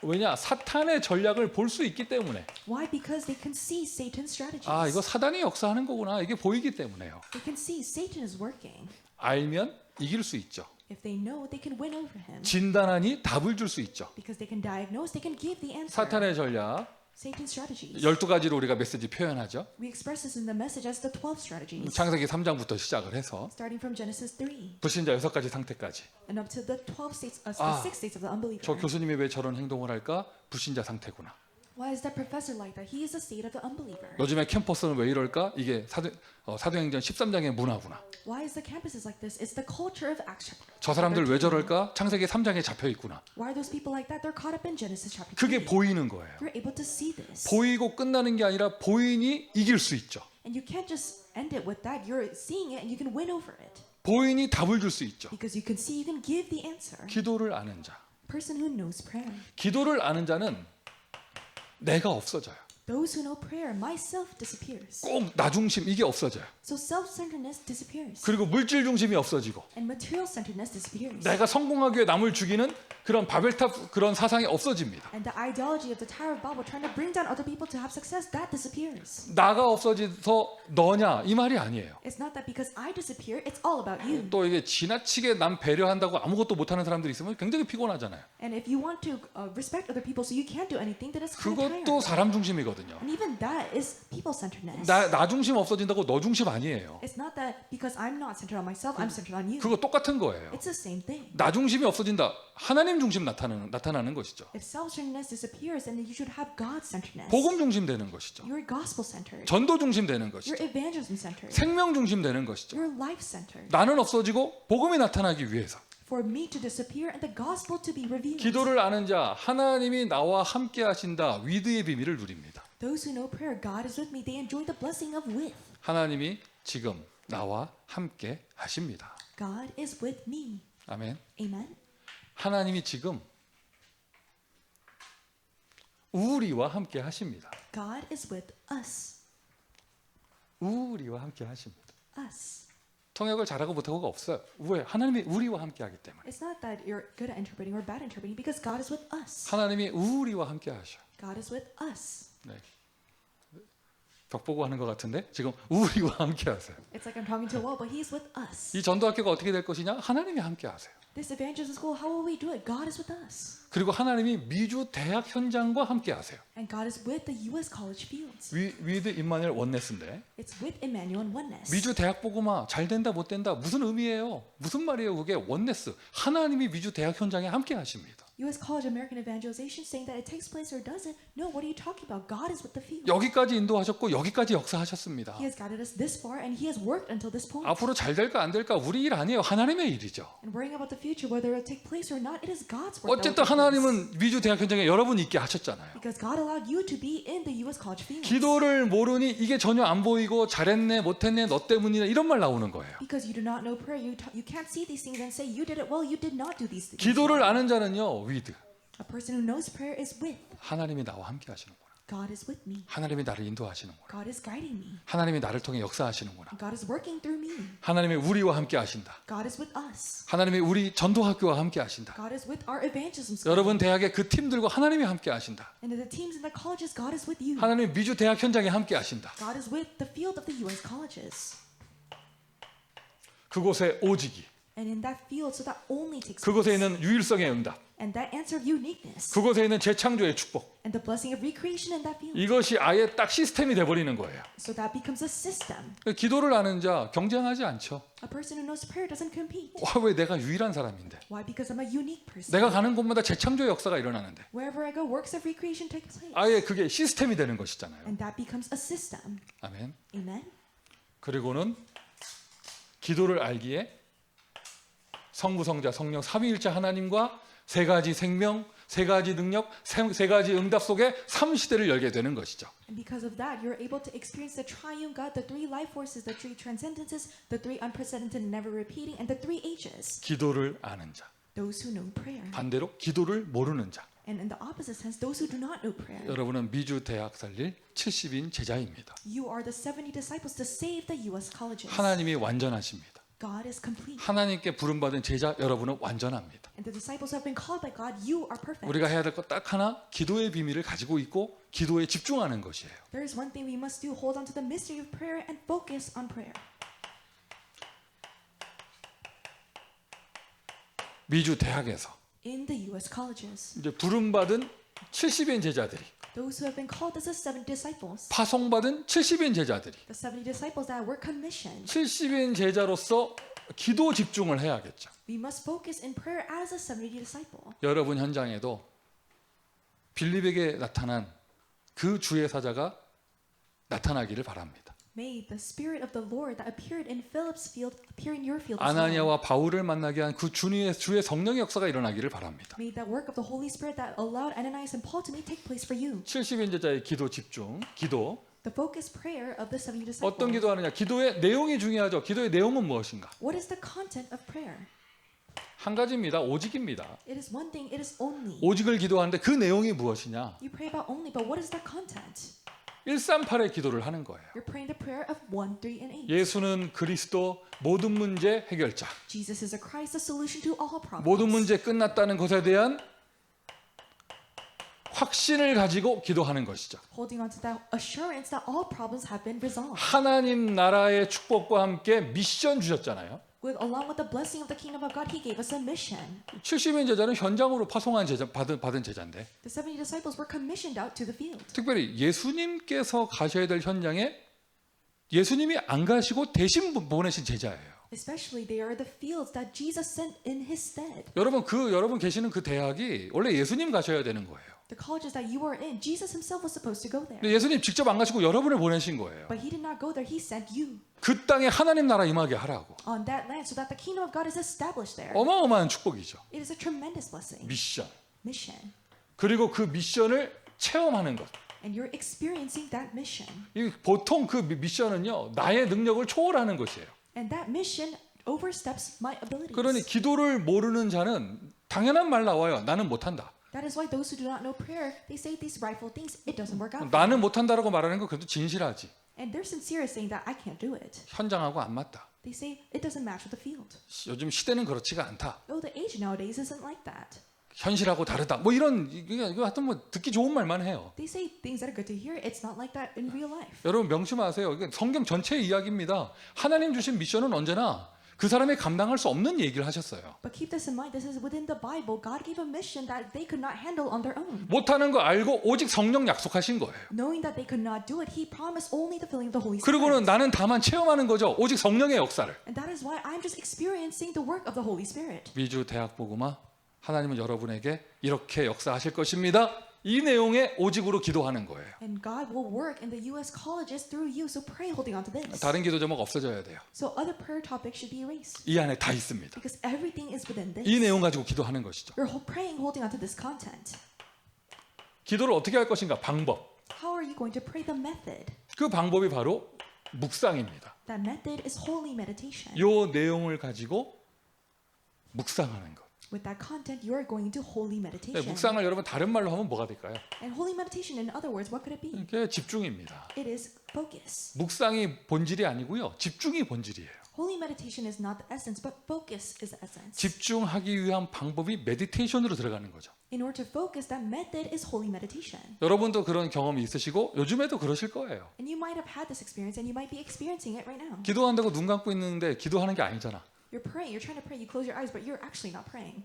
왜냐? 사탄의 전략을 볼 수 있기 때문에. Why? Because they can see Satan's strategies. 아, 이거 사단이 역사하는 거구나. 이게 보이기 때문에요. They can see Satan is working. 알면 이길 수 있죠. If they know, they can win over him. 진단하니 답을 줄 수 있죠. Because they can diagnose, they can give the answer. 사탄의 전략 Satan's strategies. 12가지로 우리가 메시지 표현하죠. We express this in the message as the 12 strategies. 창세기 3장부터 시작을 해서 Starting from Genesis 3 불신자 6가지 상태까지. and up to the 12 states, the 아, 6 states of the unbeliever. 저 교수님이 왜 저런 행동을 할까? 불신자 상태구나. Why is that professor like that? He is a state of the unbeliever. 요즘에 캠퍼스는 왜 이럴까? 이게 사도행전 13장의 문화구나. Why is the campuses like this? It's the culture of Acts. 저 사람들 왜 저럴까? 창세기 3장에 잡혀 있구나. Why are those people like that? They're caught up in Genesis chapter 2. 그게 보이는 거예요. You're able to see this. 보이고 끝나는 게 아니라 보이니 이길 수 있죠. And you can't just end it with that. You're seeing it and you can win over it. 보이니 답을 줄 수 있죠. Because you can see, you can give the answer. 기도를 아는 자. Person who knows prayer. 기도를 아는 자는 내가 없어져요. Those who know prayer, myself disappears. 꼭 나 중심 이게 없어져요. So self-centeredness disappears. 그리고 물질 중심이 없어지고 And material-centeredness disappears. 내가 성공하기 위해 남을 죽이는 그런 바벨탑 그런 사상이 없어집니다. And the ideology of the Tower of Babel trying to bring down other people to have success, that disappears. 나가 없어져서 너냐 이 말이 아니에요. It's not that because I disappear, it's all about you. 또 이게 지나치게 남 배려한다고 아무것도 못하는 사람들이 있으면 굉장히 피곤하잖아요. And if you want to respect other people so you can't do anything, then it's kind of tiring. 그것도 사람 중심이거든요. And even that is people-centeredness. 나 중심 없어진다고 너 중심 아니에요. It's not that because I'm not centered on myself, I'm centered on you. 그거 똑같은 거예요. It's the same thing. 나 중심이 없어진다. 하나님 중심 나타나는 것이죠. If self-centeredness disappears, then you should have God-centeredness. 복음 중심 되는 것이죠. You're gospel-centered. 전도 중심 되는 것이죠. You're evangelism-centered. 생명 중심 되는 것이죠. You're life-centered. 나는 없어지고 복음이 나타나기 위해서 For me to disappear and the gospel to be revealed. 기도를 아는 자 하나님이 나와 함께 하신다. 위드의 비밀을 누립니다. Those who know prayer, God is with me. They enjoy the blessing of with. 하나님이 지금 나와 함께 하십니다. God is with me. 아멘. Amen. 하나님이 지금 우리와 함께 하십니다. God is with us. 우리와 함께 하십니다. Us. 통역을 잘하고 못하고가 없어요. 왜? 하나님이 우리와 함께 하기 때문에. It's not that you're good at interpreting or bad interpreting because God is with us. 하나님이 우리와 함께 하셔. God is with us. 네. 벽 보고 하는 것 같은데 지금 우리와 함께 하세요. It's like I'm talking to a wall, but He's with us. 이 전도학교가 어떻게 될 것이냐? 하나님이 함께 하세요. This evangelism school, how will we do it? God is with us. 그리고 하나님이 미주 대학 현장과 함께 하세요. And God is with the U.S. college fields. 위드 임마누엘 원네스인데 It's with Emmanuel and Oneness. 미주 대학 복음화 잘 된다 못 된다 무슨 의미예요? 무슨 말이에요? 그게 원네스. 하나님이 미주 대학 현장에 함께 하십니다. U.S. College American Evangelization saying that it takes place or doesn't. No, what are you talking about? God is with the field. 여기까지 인도하셨고 여기까지 역사하셨습니다. He has guided us this far and He has worked until this point. 앞으로 잘 될까 안 될까 우리 일 아니에요. 하나님의 일이죠. And worrying about the future, whether it will take place or not, it is God's work. that will 어쨌든 take place. 하나님은 미주 대학 현장에 여러분 있게 하셨잖아요. Because God allowed you to be in the U.S. college fields. 기도를 모르니 이게 전혀 안 보이고 잘했네 못했네 너 때문이네 이런 말 나오는 거예요. Because you do not know prayer, you can't see these things and say you did it well. You did not do these things. 기도를 아는 자는요 위드 A person who knows prayer is with. 하나님이 나와 함께 하시는구나. God is with me. 하나님이 나를 인도하시는구나. God is guiding me. 하나님이 나를 통해 역사하시는구나. God is working through me. 하나님이 우리와 함께 하신다. God is with us. 하나님이 우리 전도학교와 함께 하신다. God is with our evangelism school. 여러분 대학의 그 팀들과 하나님이 함께 하신다. And in the teams in the colleges, God is with you. 하나님이 미주 대학 현장에 함께 하신다. God is with the field of the U.S. colleges. 그곳에 오직이, And in that field, so that only takes 그곳에 place. 있는 유일성의 응답, And that answer of uniqueness. 그곳에 있는 재창조의 축복, And the blessing of recreation in that field. 이것이 아예 딱 시스템이 돼버리는 거예요. So that becomes a system. 기도를 아는 자 경쟁하지 않죠. A person who knows prayer doesn't compete. 와, 왜 내가 유일한 사람인데? Why? Because I'm a unique person. 내가 가는 곳마다 재창조의 역사가 일어나는데 Wherever I go, works of recreation take place. 아예 그게 시스템이 되는 것이잖아요. And that becomes a system. 아멘. Amen. 그리고는 기도를 알기에 성부, 성자, 성령 삼위일체 하나님과 세 가지 생명, 세 가지 능력, 세 가지 응답 속에 삼시대를 열게 되는 것이죠. And because of that, you're able to experience the triune God, the three life forces, the three transcendences, the three unprecedented, never repeating, and the three ages. 기도를 아는 자. Those who know prayer. 반대로 기도를 모르는 자. And in the opposite sense, those who do not know prayer. 여러분은 미주 대학 살릴 70인 제자입니다. You are the 70 disciples to save the U.S. colleges. 하나님이 완전하십니다. God is complete. 하나님께 부름받은 제자 여러분은 완전합니다. And the disciples who have been called by God, you are perfect. 우리가 해야 될 것 딱 하나, 기도의 비밀을 가지고 있고 기도에 집중하는 것이에요. There is one thing we must do, hold on to the mystery of prayer and focus on prayer. 미주 대학에서 In the U.S. colleges, 이제 부름받은 70인 제자들이, those who have been called as the 70 disciples, 파송받은 70인 제자들이, the 70 disciples that were commissioned, 70인 제자로서 기도 집중을 해야겠죠. we must focus in prayer as a 70 disciple. 여러분 현장에도 빌립에게 나타난 그 주의 사자가 나타나기를 바랍니다. May the Spirit of the Lord that appeared in Philip's field appear in your field as well. 아나니아와 바울을 만나게 한 그 주의 성령의 역사가 일어나기를 바랍니다. May that work of the Holy Spirit that allowed Ananias and Paul to meet take place for you. 70인 제자의 기도 집중, 기도. The focus prayer of the 70 disciples. 어떤 기도하느냐? 기도의 내용이 중요하죠. 기도의 내용은 무엇인가? What is the content of prayer? 한 가지입니다. 오직입니다. It is one thing, it is only. 오직을 기도하는데 그 내용이 무엇이냐? You pray about only, but what is the content? 138의 기도를 하는 거예요. You're praying the prayer of 1, 3, and 8. 예수는 그리스도 모든 문제 해결자. Jesus is a Christ, the solution to all problems. 모든 문제 끝났다는 것에 대한 확신을 가지고 기도하는 것이죠. Holding on to that assurance that all problems have been resolved. 하나님 나라의 축복과 함께 미션 주셨잖아요. Along with the blessing of the kingdom of God, He gave us a mission. 70인 제자는 현장으로 파송한 제자, 받은 제자인데 The 70 disciples were commissioned out to the field. 특별히 예수님께서 가셔야 될 현장에 예수님이 안 가시고 대신 보내신 제자예요. Especially they are the fields that Jesus sent in His stead. 여러분 계시는 그 대학이 원래 예수님 가셔야 되는 거예요. The colleges that you are in, Jesus Himself was supposed to go there. 근데 예수님 직접 안 가시고 여러분을 보내신 거예요. But He did not go there, He sent you 그 땅에 하나님 나라 임하게 하라고. on that land so that the kingdom of God is established there. 어마어마한 축복이죠. It is a tremendous blessing. 미션. Mission. 그리고 그 미션을 체험하는 것. And you're experiencing that mission. 이 보통 그 미션은요 나의 능력을 초월하는 것이에요. And that mission oversteps my abilities. 그러니 기도를 모르는 자는 당연한 말 나와요. 나는 못한다. That is why those who do not know prayer, they say these rightful things. It doesn't work out. 나는 못한다라고 말하는 건 그래도 진실하지. And they're sincere saying that I can't do it. 현장하고 안 맞다. They say it doesn't match with the field. 요즘 시대는 그렇지가 않다. Oh, the age nowadays isn't like that. 현실하고 다르다. 뭐 이런 이거 하여튼 뭐 듣기 좋은 말만 해요. They say things that are good to hear. It's not like that in real life. 여러분 명심하세요. 이게 성경 전체의 이야기입니다. 하나님 주신 미션은 언제나 그 사람이 감당할 수 없는 얘기를 하셨어요. But keep this in mind. This is within the Bible. God gave a mission that they could not handle on their own. 못하는 거 알고 오직 성령 약속하신 거예요. Knowing that they could not do it, He promised only the filling of the Holy 그리고는 Spirit. 나는 다만 체험하는 거죠. 오직 성령의 역사를. And that is why I'm just experiencing the work of the Holy Spirit. 미주 대학 복음화 하나님은 여러분에게 이렇게 역사하실 것입니다. 이 내용의 오직으로 기도하는 거예요. And God will work in the U.S. colleges through you. So pray holding on to this. 다른 기도 제목 없어져야 돼요. So other prayer topics should be erased. 이 안에 다 있습니다. Because everything is within this. 이 내용 가지고 기도하는 것이죠. You're praying holding on to this content. 기도를 어떻게 할 것인가? 방법. How are you going to pray? The method. 그 방법이 바로 묵상입니다. That method is holy meditation. 이 내용을 가지고 묵상하는 것. With that content, you are going into holy 네, meditation. 묵상을 여러분 다른 말로 하면 뭐가 될까요? And holy meditation, in other words, what could it be? 이게 집중입니다. It is focus. 묵상이 본질이 아니고요. 집중이 본질이에요. Holy meditation is not the essence, but focus is the essence. 집중하기 위한 방법이 메디테이션으로 들어가는 거죠. In order to focus, that method is holy meditation. 여러분도 그런 경험이 있으시고 요즘에도 그러실 거예요. And you might have had this experience, and you might be experiencing it right now. 기도한다고 눈 감고 있는데 기도하는 게 아니잖아. You're praying, you're trying to pray, you close your eyes, but you're actually not praying.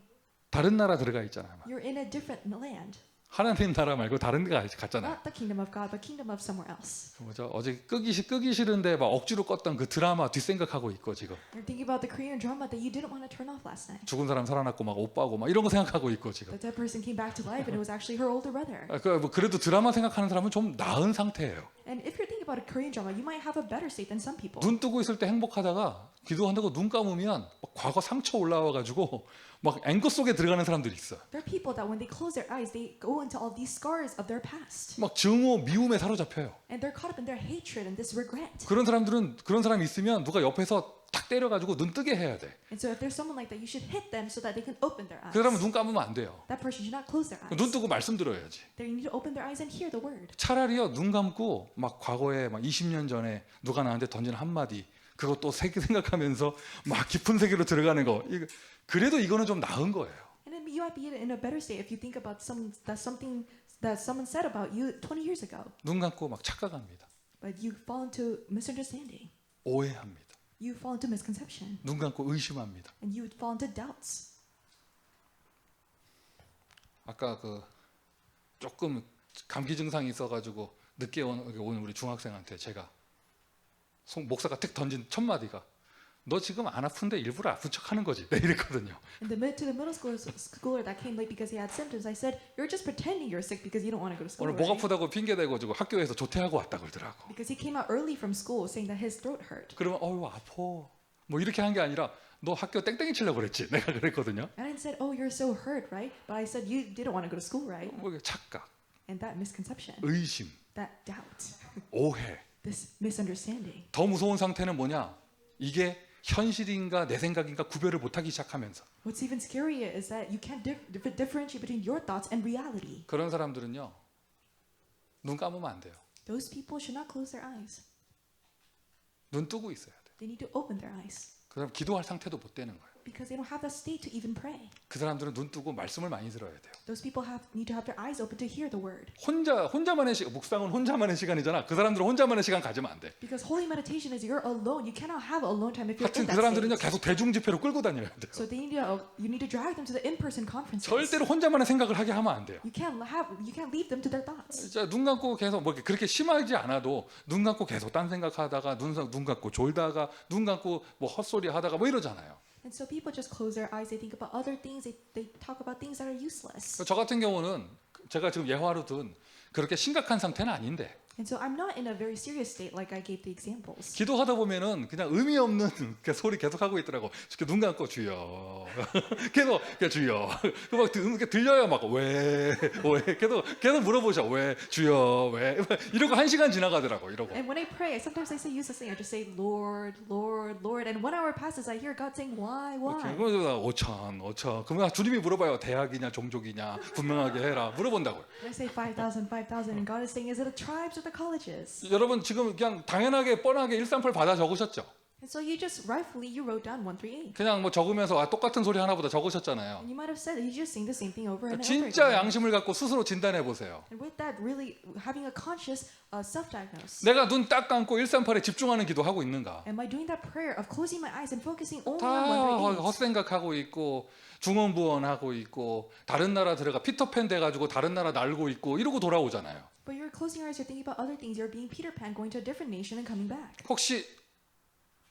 다른 나라 들어가 있잖아요. You're in a different land. 하나님 나라 말고 다른 데 갔잖아요. Not the kingdom of God, but kingdom of somewhere else. 뭐죠? 어제 끄기 싫은데 막 억지로 껐던 그 드라마 뒷생각하고 있고 지금 You're thinking about the Korean drama that you didn't want to turn off last night. 죽은 사람 살아났고 막 오빠고 막 이런 거 생각하고 있고 지금. The dead person came back to life, and it was actually her older brother. 뭐 그래도 드라마 생각하는 사람은 좀 나은 상태예요. And if you're thinking about a Korean drama, you might have a better state than some people. 눈 뜨고 있을 때 행복하다가 기도한다고 눈 감으면 막 과거 상처 올라와가지고 막 앵커 속에 들어가는 사람들이 있어. There are people that when they close their eyes, they go into all these scars of their past. 막 증오, 미움에 사로잡혀요. And they're caught up in their hatred and this regret. 그런 사람이 있으면 누가 옆에서 탁 때려가지고 눈 뜨게 해야 돼. And so if there's someone like that, you should hit them so that they can open their eyes. 그 사람은 눈 감으면 안 돼요. That person should not close their eyes. 눈 뜨고 말씀 들어야지. They need to open their eyes and hear the word. 차라리요 눈 감고 막 과거에 막 20년 전에 누가 나한테 던진 한마디 그것도 생각하면서 막 깊은 세계로 들어가는 거. 그래도 이거는 좀 나은 거예요. And then you might be in a better state if you think about something that someone said about you 20 years ago. 눈 감고 막 착각합니다. But you fall into misunderstanding. 오해합니다. You fall into misconception. 눈 감고 의심합니다. And you fall into doubts. 아까 그 조금 감기 증상이 있어가지고 늦게 온 우리 중학생한테 제가 목사가 툭 던진 첫 마디가 너 지금 안 아픈데 일부러 아픈 척하는 거지. 네, 이랬거든요. And to the middle schooler that came late because he had symptoms, I said, "You're just pretending you're sick because you don't want to go to school." 오늘 목 Right? 아프다고 핑계 대고 지고 학교에서 조퇴하고 왔다 그러더라고. Because he came out early from school saying that his throat hurt. 그러면 어유 아파. 뭐 이렇게 한 게 아니라 너 학교 땡땡이 치려고 그랬지. 내가 그랬거든요. And I said, "Oh, you're so hurt, right?" But I said, "You didn't want to go to school, right?" 뭐 이게 착각, And that misconception, 의심, that doubt, 오해. this misunderstanding. 더 무서운 상태는 뭐냐? 이게 현실인가 내 생각인가 구별을 못하기 시작하면서 What's even scarier is that you can't differentiate between your thoughts and reality. 그런 사람들은요 눈 감으면 안 돼요. Those people should not close their eyes. 눈 뜨고 있어야 돼. They need to open their eyes 그럼 기도할 상태도 못 되는 거예요. because they don't have the state to even pray. 그 사람들은 눈 뜨고 말씀을 많이 들어야 돼요. Those people need to have their eyes open to hear the word. 혼자만의 시간, 묵상은 혼자만의 시간이잖아. 그 사람들은 혼자만의 시간 가지면 안 돼. Because holy meditation is you're alone. You cannot have alone time if you're 하여튼 in 그 that 사람들은요 state. 계속 대중 집회로 끌고 다녀야 돼요. So you need to drag them to the in-person conferences. 절대로 혼자만의 생각을 하게 하면 안 돼요. You can't leave them to their thoughts. 자, 눈 감고 계속 뭐 그렇게 심하지 않아도 눈 감고 계속 딴 생각하다가 눈 감고 졸다가 눈 감고 뭐 헛소리 하다가 뭐 이러잖아요. And so people just close their eyes. They think about other things. They talk about things that are useless. 저 같은 경우는 제가 지금 예화로 든 그렇게 심각한 상태는 아닌데 And so I'm not in a very serious state like I gave the examples. 기도하다 보면은 그냥 의미 없는 그 소리 계속 하고 있더라고. 이렇게 눈 감고 주여. 계속 주여. 막 들려요. 막 왜 계속 물어보셔. 왜 주여 왜 이러고 1시간 지나가더라고. 이러고. And when I pray, sometimes I say useless thing. I just say Lord, Lord, Lord. And 1 hour passes, I hear God saying why. 그러면 5천. 그러면 주님이 물어봐요. 대학이냐 종족이냐 분명하게 해라. 물어본다고요. And I say 5,000, 5,000. And God is saying, is it the tribes or the colleges? 여러분 지금 그냥 당연하게 뻔하게 138 받아 적으셨죠? And so you just rightfully you wrote down 138. 그냥 뭐 적으면서 아, 똑같은 소리 하나보다 적으셨잖아요. And you might have said that you just saying the same thing over and over 진짜 again. 양심을 갖고 스스로 진단해 보세요. And with that, really having a conscious self-diagnose. 내가 눈 딱 감고 138에 집중하는 기도하고 있는가? Am I doing that prayer of closing my eyes and focusing only 다 on 138? 헛생각하고 있고 중언부언하고 있고 다른 나라 들어가 피터팬 돼가지고 다른 나라 날고 있고 이러고 돌아오잖아요. But you're closing your eyes, you're thinking about other things. You're being Peter Pan, going to a different nation and coming back. 혹시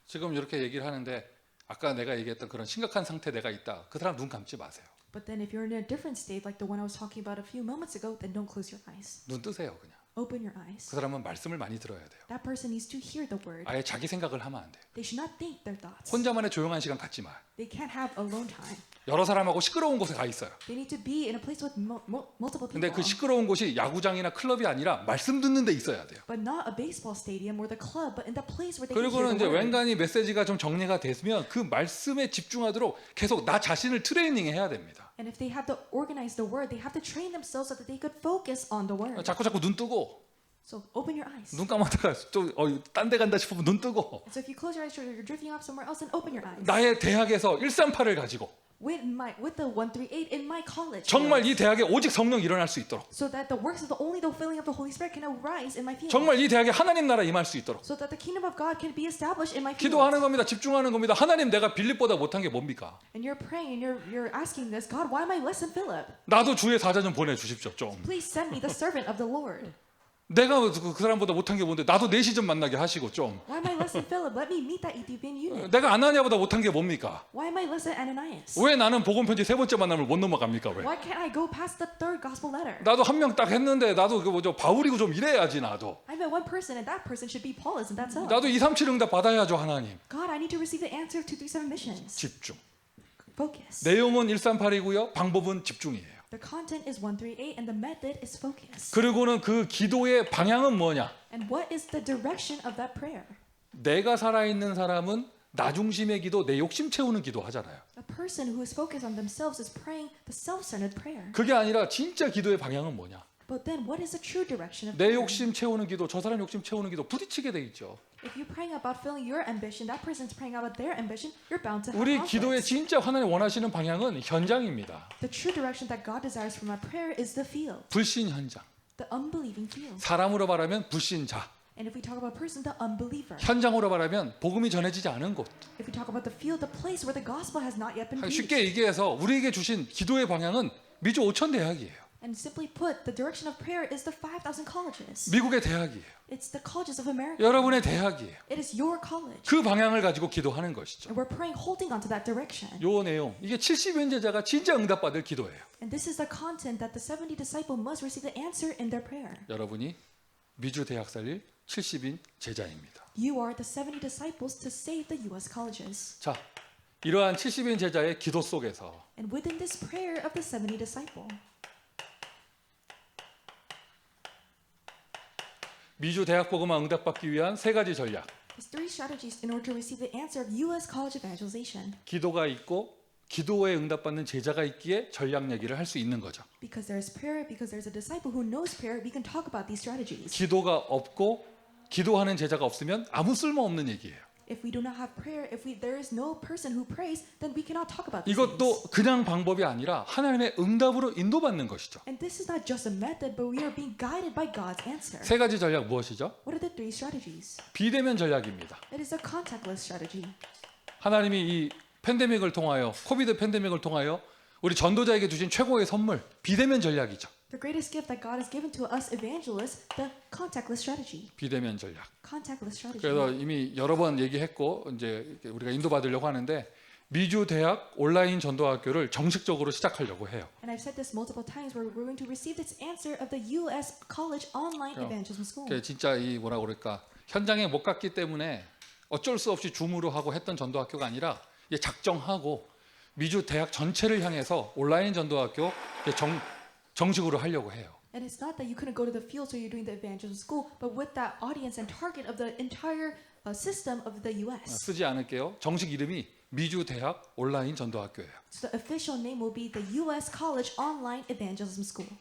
지금 이렇게 얘기를 하는데 아까 내가 얘기했던 그런 심각한 상태 내가 있다. 그 사람 눈 감지 마세요. But then if you're in a different state, like the one I was talking about a few moments ago, then don't close your eyes. 눈 뜨세요 그냥. Open your eyes. 그 사람은 말씀을 많이 들어야 돼요. That person needs to hear the word. 아예 자기 생각을 하면 안 돼요. They should not think their thoughts. 혼자만의 조용한 시간 갖지 마. They can't have alone time. 여러 사람하고 시끄러운 곳에 가 있어요. They need to be in a place with multiple people. 근데 그 시끄러운 곳이 야구장이나 클럽이 아니라 말씀 듣는 데 있어야 돼요. But not a baseball stadium or the club, but in the place where they can 그리고는 hear 이제 the word. 웬간히 메시지가 좀 정리가 됐으면 그 말씀에 집중하도록 계속 나 자신을 트레이닝 해야 됩니다. And if they have to organize the word, they have to train themselves so that they could focus on the word. 자꾸 눈 뜨고 So open your eyes. 눈 감았다가 딴 데 간다 싶으면 눈 뜨고 So if you close your eyes, you're drifting off somewhere else, then open your eyes. 나의 대학에서 138을 가지고 With the 138 in my college. 정말 이 대학에 오직 성령 일어날 수 있도록 So that the works of the filling of the Holy Spirit can arise in my field. 정말 이 대학에 하나님 나라 임할 수 있도록 So that the kingdom of God can be established in my field. 기도하는 겁니다. 집중하는 겁니다. 하나님 내가 빌립보다 못한 게 뭡니까? And you're praying and you're asking this, God, why am I less than Philip? 나도 주의 사자 좀 보내주십시오. 좀 Please send me the servant of the Lord. 내가 그 사람보다 못한 게 뭔데 나도 4시 좀 만나게 하시고 좀 Why am I less than Philip? Let me meet that Ethiopian eunuch. 내가 아나니아보다 못한 게 뭡니까? Why am I less than Ananias? 왜 나는 복음 편지 3번째 만남을 못 넘어갑니까? 왜? Why can't I go past the third gospel letter? 나도 한 명 딱 했는데 나도 그 뭐죠 바울이고 좀 이래야지 나도 I met one person and that person should be Paul, isn't that so? 나도 237 응답 받아야죠 하나님. God, I need to receive the answer of 237 missions. 집중. Focus. 내용은 138이고요. 방법은 집중이에요. The content is 138 and the method is focus. 그리고는 그 기도의 방향은 뭐냐? And what is the direction of that prayer? 내가 살아있는 사람은 나 중심의 기도, 내 욕심 채우는 기도 하잖아요. A person who is focused on themselves is praying the self-centered prayer. 그게 아니라 진짜 기도의 방향은 뭐냐? But then what is the true direction of 내 prayer? 욕심 채우는 기도, 저 사람 욕심 채우는 기도 부딪히게 돼 있죠. If you're praying about filling your ambition, that person's praying about their ambition, you're bound to have 우리 기도의 conflicts. 진짜 하나님 원하시는 방향은 현장입니다. The true direction that God desires from our prayer is the field, 불신 현장. the unbelieving field. 사람으로 말하면 불신자. And if we talk about a person, the unbeliever. 현장으로 말하면 복음이 전해지지 않은 곳. If we talk about the field, the place where the gospel has not yet been preached. 쉽게 얘기해서 우리에게 주신 기도의 방향은 미주 5천 대학이에요. And simply put, the direction of prayer is the 5,000 colleges. 미국의 대학이에요. It's the colleges of America. 여러분의 대학이에요. It is your college. 그 방향을 가지고 기도하는 것이죠. And we're praying holding on to that direction. 요 내용 이게 70인 제자가 진짜 응답받을 기도예요. And this is the content that the 70 disciple must receive the answer in their prayer. 여러분이 미주 대학 살릴 70인 제자입니다. You are the 70 disciples to save the U.S. colleges. 자, 이러한 70인 제자의 기도 속에서 And within this prayer of the 70 disciple, 미주 대학 복음화 응답받기 위한 3가지 전략. there's 3 strategies in order to receive the answer of U.S. college evangelization. 기도가 있고 기도에 응답받는 제자가 있기에 전략 얘기를 할 수 있는 거죠. Because there's prayer, because there's a disciple who knows prayer, we can talk about these strategies. 기도가 없고 기도하는 제자가 없으면 아무 쓸모 없는 얘기예요. If we do not have prayer, if there is no person who prays, then we cannot talk about these 이것도 things. 그냥 방법이 아니라 하나님의 응답으로 인도받는 것이죠. And this is not just a method, but we are being guided by God's answer. 3가지 전략 무엇이죠? What are the 3 strategies? 비대면 전략입니다. It is a contactless strategy. 하나님이 이 팬데믹을 통하여 코비드 팬데믹을 통하여 우리 전도자에게 주신 최고의 선물 비대면 전략이죠. The greatest gift that God has given to us evangelists, the contactless strategy. 비대면 전략. Contactless strategy. 그래서 이미 여러 번 얘기했고 이제 우리가 인도받으려고 하는데 미주 대학 온라인 전도학교를 정식적으로 시작하려고 해요. And I've said this multiple times where we're going to receive this answer of the U.S. College Online Evangelism School. 그게 진짜 이 뭐라 그럴까 현장에 못 갔기 때문에 어쩔 수 없이 줌으로 하고 했던 전도학교가 아니라 이제 작정하고 미주 대학 전체를 향해서 온라인 전도학교 정식으로 하려고 해요. And it's not that you couldn't go to the field so you're doing the evangelism school, but with that audience and target of the entire system of the U.S. 쓰지 않을게요. 정식 이름이 미주 대학 온라인 전도학교예요. So the official name will be the U.S. College Online Evangelism School.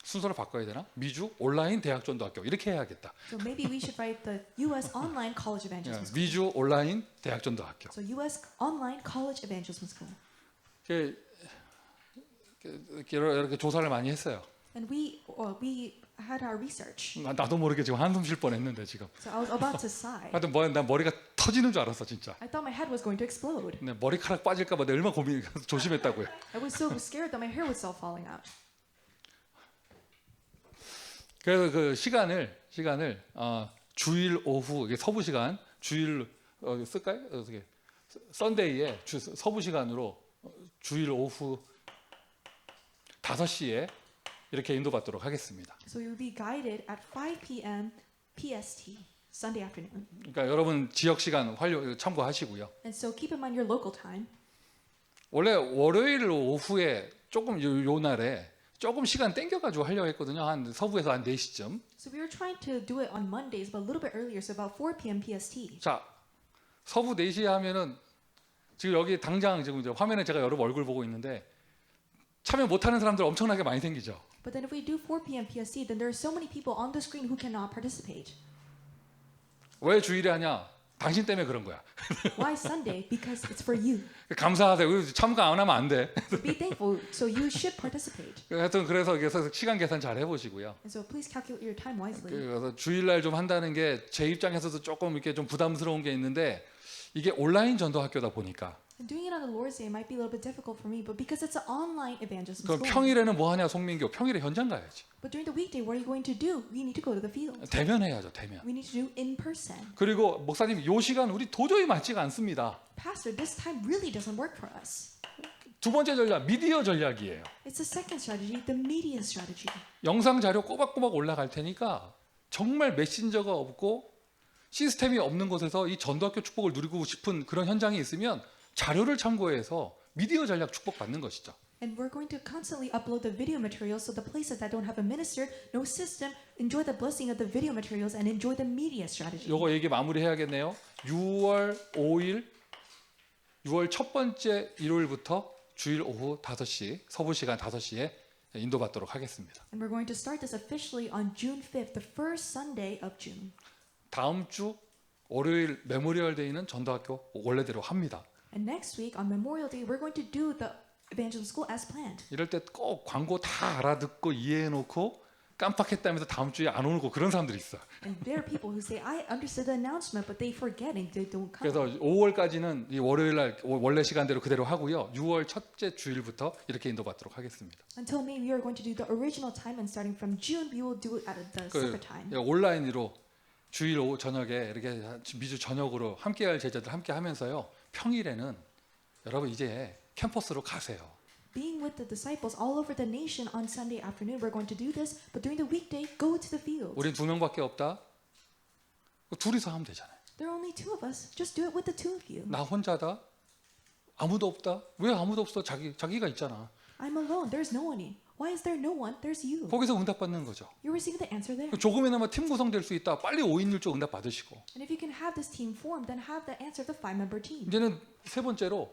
순서를 바꿔야 되나? 미주 온라인 대학 전도학교 이렇게 해야겠다. So maybe we should write the U.S. Online College Evangelism School. 미주 온라인 대학 전도학교. So U.S. Online College Evangelism School. 이렇게 조사를 많이 했어요. And we had our research. 나도 모르게 지금 한숨 쉴 뻔했는데 지금. So I was about to sigh. 하여튼 난 머리가 터지는 줄 알았어 진짜. I thought my head was going to explode. 네, 머리카락 빠질까봐 내가 얼마나 조심했다고요. I was so scared that my hair would start falling out. 그래서 그 시간을 주일 오후 이게 서부 시간 주일 쓸까요? 어떻게 썬데이에 서부 시간으로 주일 오후 5시에 이렇게 인도받도록 하겠습니다. So you will be guided at 5 p.m. PST, Sunday afternoon. 그러니까 여러분 지역 시간 참고하시고요. And so keep in mind your local time. 원래 월요일 오후에 조금 요 날에 조금 시간 땡겨가지고 하려고 했거든요. 한 서부에서 한 4시쯤. So we were trying to do it on Mondays, but a little bit earlier, so about 4 p.m. PST. 자, 서부 4시에 하면은 지금 여기 당장 지금 이제 화면에 제가 여러분 얼굴 보고 있는데 참여 못하는 사람들 엄청나게 많이 생기죠. But then if we do 4 p.m. PST, then there are so many people on the screen who cannot participate. 왜 주일에 하냐? 당신 때문에 그런 거야. Why Sunday? Because it's for you. 감사하세요. 참가 안 하면 안 돼. So be thankful. So you should participate. 하여튼 그래서 시간 계산 잘 해보시고요. And so please calculate your time wisely. 그래서 주일날 좀 한다는 게 제 입장에서도 조금 이렇게 좀 부담스러운 게 있는데 이게 온라인 전도학교다 보니까 And doing it on the Lord's Day might be a little bit difficult for me, but because it's an online evangelism 그럼 school. 평일에는 뭐 하냐 송민교? 평일에 현장 가야지. But during the weekday, what are you going to do? We need to go to the field. 대면해야죠. 대면. We need to do in person. 그리고 목사님 요 시간 우리 도저히 맞지가 않습니다. Pastor, this time really doesn't work for us. 두 번째 전략 미디어 전략이에요. It's the second strategy, the media strategy. 영상 자료 꼬박꼬박 올라갈 테니까 정말 메신저가 없고 시스템이 없는 곳에서 이 전도학교 축복을 누리고 싶은 그런 현장이 있으면 자료를 참고해서 미디어 전략 축복 받는 것이죠. And we're going to constantly upload the video materials so the places that don't have a minister, no system, enjoy the blessing of the video materials and enjoy the media strategy. 요거 얘기 마무리해야겠네요. 6월 5일 6월 첫 번째 일요일부터 주일 오후 5시 서부 시간 5시에 인도받도록 하겠습니다. And we're going to start this officially on June 5th, the first Sunday of June. 다음 주 월요일 메모리얼 데이는 전도학교 원래대로 합니다. And next week on Memorial Day, we're going to do the evangelism school as planned. 이럴 때 꼭 광고 다 알아듣고 이해해놓고 깜빡했다면서 다음 주에 안 오고 그런 사람들이 있어. And there are people who say, I understood the announcement, but they forget and they don't come. 그래서 5월까지는 이 월요일 날 원래 시간대로 그대로 하고요. 6월 첫째 주일부터 이렇게 인도받도록 하겠습니다. Until May, we are going to do the original time, and starting from June, we will do it at the separate time. 온라인으로 주일 오후 저녁에 이렇게 미주 저녁으로 함께할 제자들 함께 하면서요. 평일에는 여러분 이제 캠퍼스로 가세요. Being with the disciples all over the nation on Sunday afternoon, we're going to do this. But during the weekday, go to the field. 우린 2명밖에 없다. 둘이서 하면 되잖아요. There are only two of us. Just do it with the two of you. 나 혼자다. 아무도 없다. 왜 아무도 없어? 자기가 있잖아. I'm alone. There's no one. Why is there no one? There's you. 거기서 응답 받는 거죠. You're receiving the answer there. 조금이나마 팀 구성될 수 있다. 빨리 5인 1조 응답 받으시고. And if you can have this team formed, then have the answer of the 5-member team. 이제는 세 번째로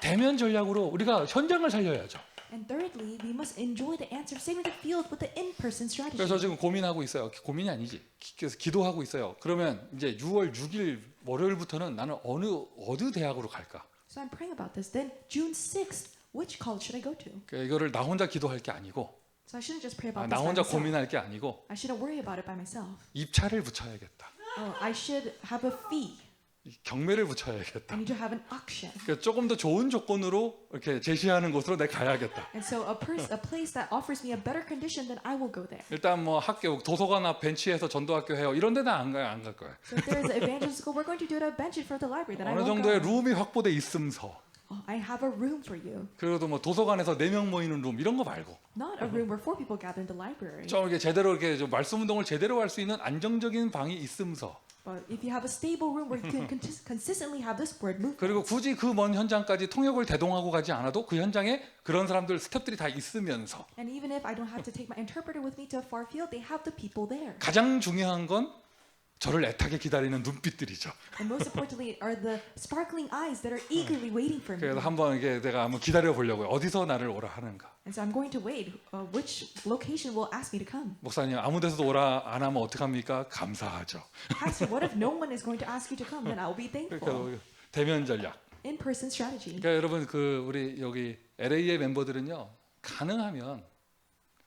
대면 전략으로 우리가 현장을 살려야죠. And thirdly, we must enjoy the answer of saving the field with the in-person strategy. 그래서 지금 고민하고 있어요. 고민이 아니지. 그래서 기도하고 있어요. 그러면 이제 6월 6일 월요일부터는 나는 어느 대학으로 갈까? So I'm praying about this. Then June 6th, which college should I go to? 이거를 나 혼자 기도할 게 아니고 So I shouldn't just pray about 나 this by 혼자 myself. 고민할 게 아니고 I shouldn't worry about it by myself. 입찰을 붙여야겠다. Oh, I should have a fee. 경매를 붙여야겠다. I need to have an auction. 그러니까 조금 더 좋은 조건으로 이렇게 제시하는 곳으로 내가 가야겠다. And so a place that offers me a better condition, then I will go there. 일단 뭐 학교 도서관 앞 벤치에서 전도학교 해요. 이런 데는 안 갈 거예요. So if there is an evangelism school, we're going to do it at a bench in front of the library. Then I 어느 won't 정도의 go. 룸이 확보돼 있음서. Oh, I have a room for you. 그래도 뭐 도서관에서 4명 모이는 룸 이런 거 말고 Not a room where 4 people gather in the library. 좀 이렇게 제대로 이렇게 좀 말씀 운동을 제대로 할 수 있는 안정적인 방이 있음서. But if you have a stable room where you can consistently have this word movement. 그리고 굳이 그 먼 현장까지 통역을 대동하고 가지 않아도 그 현장에 그런 사람들 스태프들이 다 있으면서 And even if I don't have to take my interpreter with me to a far field, they have the people there. 가장 중요한 건 저를 애타게 기다리는 눈빛들이죠. And most importantly are the sparkling eyes that are eagerly waiting for me. 그래서 한번 이게 내가 한번 기다려 보려고요. 어디서 나를 오라 하는가. And so I'm going to wait. Which location will ask me to come? 목사님 아무 데서도 오라 안 하면 어떡합니까? 감사하죠. Pastor, what if no one is going to ask you to come? Then I will be thankful. 그러니까 대면 전략. In-person strategy. 그러니까 여러분 그 우리 여기 LA의 멤버들은요 가능하면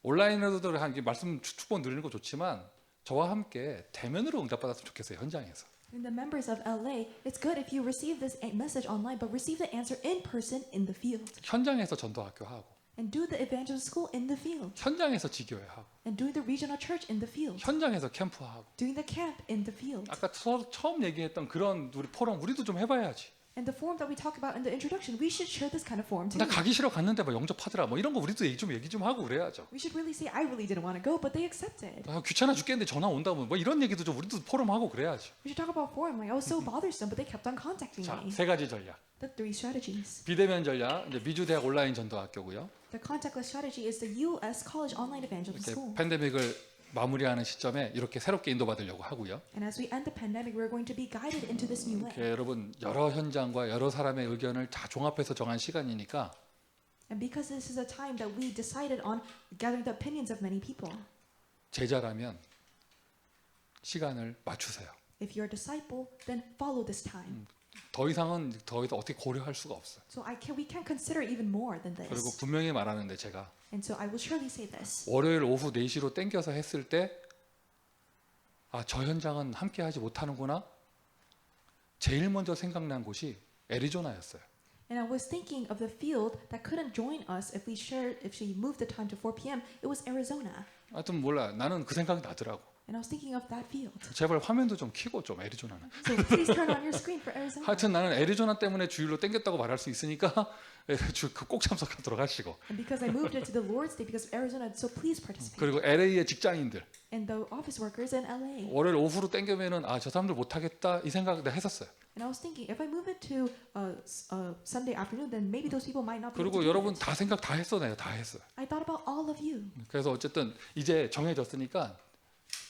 온라인으로도 한 말씀 축복 누리는 거 좋지만 저와 함께 대면으로 응답받았으면 좋겠어요 현장에서. And the members of LA, it's good if you receive this message online, but receive the answer in person in the field. 현장에서 전도학교 하고 And do the evangelism school in the field. 현장에서 지교회 하고 And doing the regional church in the field. 현장에서 캠프 하고 Doing the camp in the field. 아까 처음 얘기했던 그런 우리 포럼 우리도 좀 해봐야지. And the forum that we talked about in the introduction, we should share this kind of forum too. 나 가기 싫어 갔는데 뭐 영접하더라 뭐 이런 거 우리도 얘기 좀 하고 그래야죠. We should really say, I really didn't want to go, but they accepted. 아, 귀찮아 죽겠는데 전화 온다면 뭐 이런 얘기도 좀 우리도 포럼 하고 그래야죠. We should talk about forum, like I was so bothersome, but they kept on contacting 자, me. 세 가지 전략. The 3 strategies. 비대면 전략, 이제 미주 대학 온라인 전도학교고요. The contactless strategy is the U.S. College Online Evangelism 이렇게 School. 팬데믹을 마무리하는 시점에 이렇게 새롭게 인도받으려고 하고요. And as we end the pandemic, we're going to be guided into this new way. 이렇게 여러분 여러 현장과 여러 사람의 의견을 다 종합해서 정한 시간이니까 And because this is a time that we decided on gathering the opinions of many people, 제자라면 시간을 맞추세요. if you're a disciple, then follow this time. 더 이상 어떻게 고려할 수가 없어요. So we can't consider even more than 그리고 this. 분명히 말하는데 제가 And so I will surely say this. 월요일 오후 4시로 땡겨서 했을 때 아, 저 현장은 함께 하지 못하는구나. 제일 먼저 생각난 곳이 애리조나였어요. And I was thinking of the field that couldn't join us if we moved the time to 4 p.m. It was Arizona. 하여튼 몰라. 나는 그 생각이 나더라고. And I was thinking of that field. 제발 화면도 좀 켜고 좀 애리조나는. So please turn on your screen for Arizona. 하여튼 나는 애리조나 때문에 주일로 땡겼다고 말할 수 있으니까 꼭 참석하도록 하시고. And because I moved it to the Lord's Day because of Arizona, so please participate. 그리고 LA의 직장인들 And the office workers in LA. 월요일 오후로 땡겨면은 아, 저 사람들 못 하겠다 이 생각 내가 했었어요. And I was thinking, if I move it to Sunday afternoon, then maybe those people might not be able 그리고 to do 여러분 it. 다 생각 다 했어 내가 다 했어요. I thought about all of you. 그래서 어쨌든 이제 정해졌으니까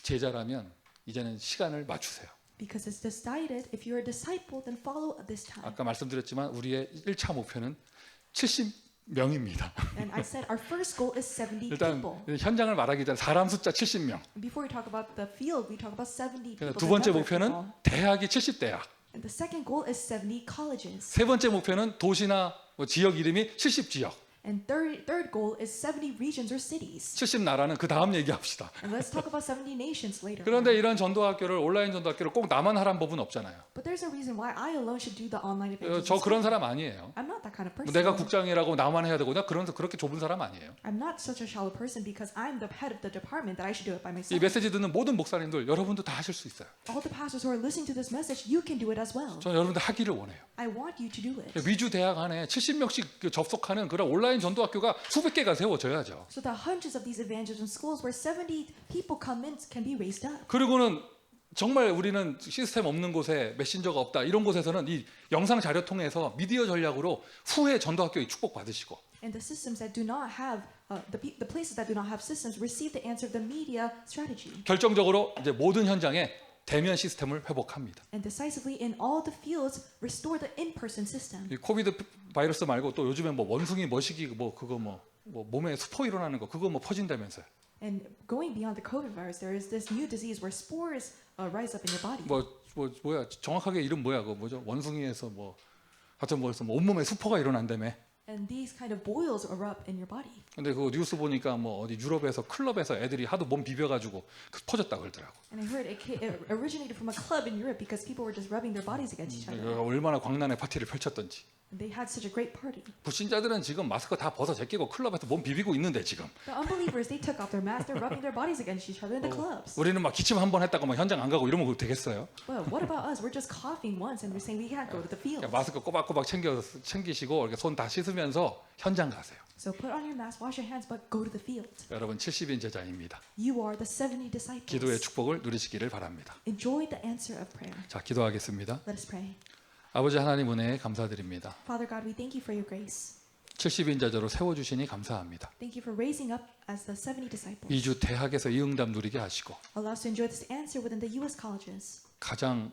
제자라면 이제는 시간을 맞추세요. Because it's decided, if you're a disciple, then follow this time. 아까 말씀드렸지만 우리의 1차 목표는 70명입니다. And I said our first goal is 70 일단 people. 현장을 말하기 전에 사람 숫자 70명. Before we talk about the field, we talk about 70 people. 두 the 번째 number of 목표는 people. 대학이 70대학. And the second goal is 70 colleges. 세 번째 목표는 도시나 뭐 지역 이름이 70지역. And third goal is 70 regions or cities. 70나라는 그 다음 얘기합시다. And let's talk about 70 nations later. 그런데 이런 전도학교를 온라인 전도학교를 꼭 나만 하란 법은 없잖아요. But there's a reason why I alone should do the online evangelism. 저 그런 사람 아니에요. I'm not that kind of person. 내가 국장이라고 나만 해야 되고 나 그렇게 좁은 사람 아니에요. I'm not such a shallow person because I'm the head of the department that I should do it by 이 myself. 메시지 듣는 모든 목사님들 여러분도 다 하실 수 있어요. All the pastors who are listening to this message, you can do it as well. 저는 여러분들 하기를 원해요. I want you to do it. 미주 대학 안에 70명씩 접속하는 그런 온라인 전도학교가 수백 개가 세워져야죠. So that hundreds of these evangelism schools where 70 people come in can be raised up. 그리고는 정말 우리는 시스템 없는 곳에 메신저가 없다 이런 곳에서는 이 영상 자료 통해서 미디어 전략으로 후에 전도학교에 축복 받으시고 And the systems that do not have, the places that do not have systems receive the answer of the media strategy. 결정적으로 이제 모든 현장에 대면 시스템을 회복합니다. And decisively in all the fields restore the in-person system. 이 코비드 바이러스 말고 또 요즘에 뭐 원숭이 머시기 뭐 그거 뭐 몸에 수포 일어나는 거 그거 뭐 퍼진다면서요. And going beyond the COVID virus, there is this new disease where spores rise up in your body. 뭐야 정확하게 이름 뭐야 그거 뭐죠? 원숭이에서 뭐 하여튼 뭐해서 뭐 온몸에 수포가 일어난다며. And these kind of boils erupt in your body. 근데 그거 뉴스 보니까 뭐 어디 유럽에서 클럽에서 애들이 하도 몸 비벼가지고 퍼졌다 그러더라고. And I heard it originated from a club in Europe because people were just rubbing their bodies against each other. 얼마나 광란의 파티를 펼쳤던지. And they had such a great party. 불신자들은 지금 마스크 다 벗어 제끼고 클럽에서 몸 비비고 있는데 지금. The unbelievers, they took off their masks, they're rubbing their bodies against each other in the clubs. 우리는 막 기침 한 번 했다고 막 현장 안 가고 이러면 그거 되겠어요? Well, what about us? We're just coughing once and we're saying we can't go to the field. 그러니까 마스크 꼬박꼬박 챙기시고 이렇게 손 다 씻으면서 현장 가세요. So put on your mask, wash your hands, but go to the field. 여러분 70인 제자입니다. You are the 70 disciples. 기도의 축복을 누리시기를 바랍니다. Enjoy the answer of prayer. 자, 기도하겠습니다. Let us pray. 아버지 하나님 은혜에 감사드립니다. Father God, we thank you for your grace. 70인자제로 세워주시니 감사합니다. Thank you for raising up as the 70 disciples. 2주 대학에서 이 응답 누리게 하시고 Allow us to enjoy this answer within the U.S. colleges. 가장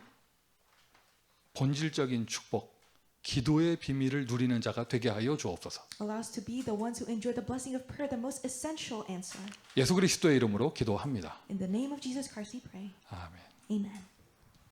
본질적인 축복, 기도의 비밀을 누리는 자가 되게 하여 주옵소서. Allow us to be the ones who enjoy the blessing of prayer, the most essential answer. 예수 그리스도의 이름으로 기도합니다. In the name of Jesus Christ we pray. 아멘. Amen.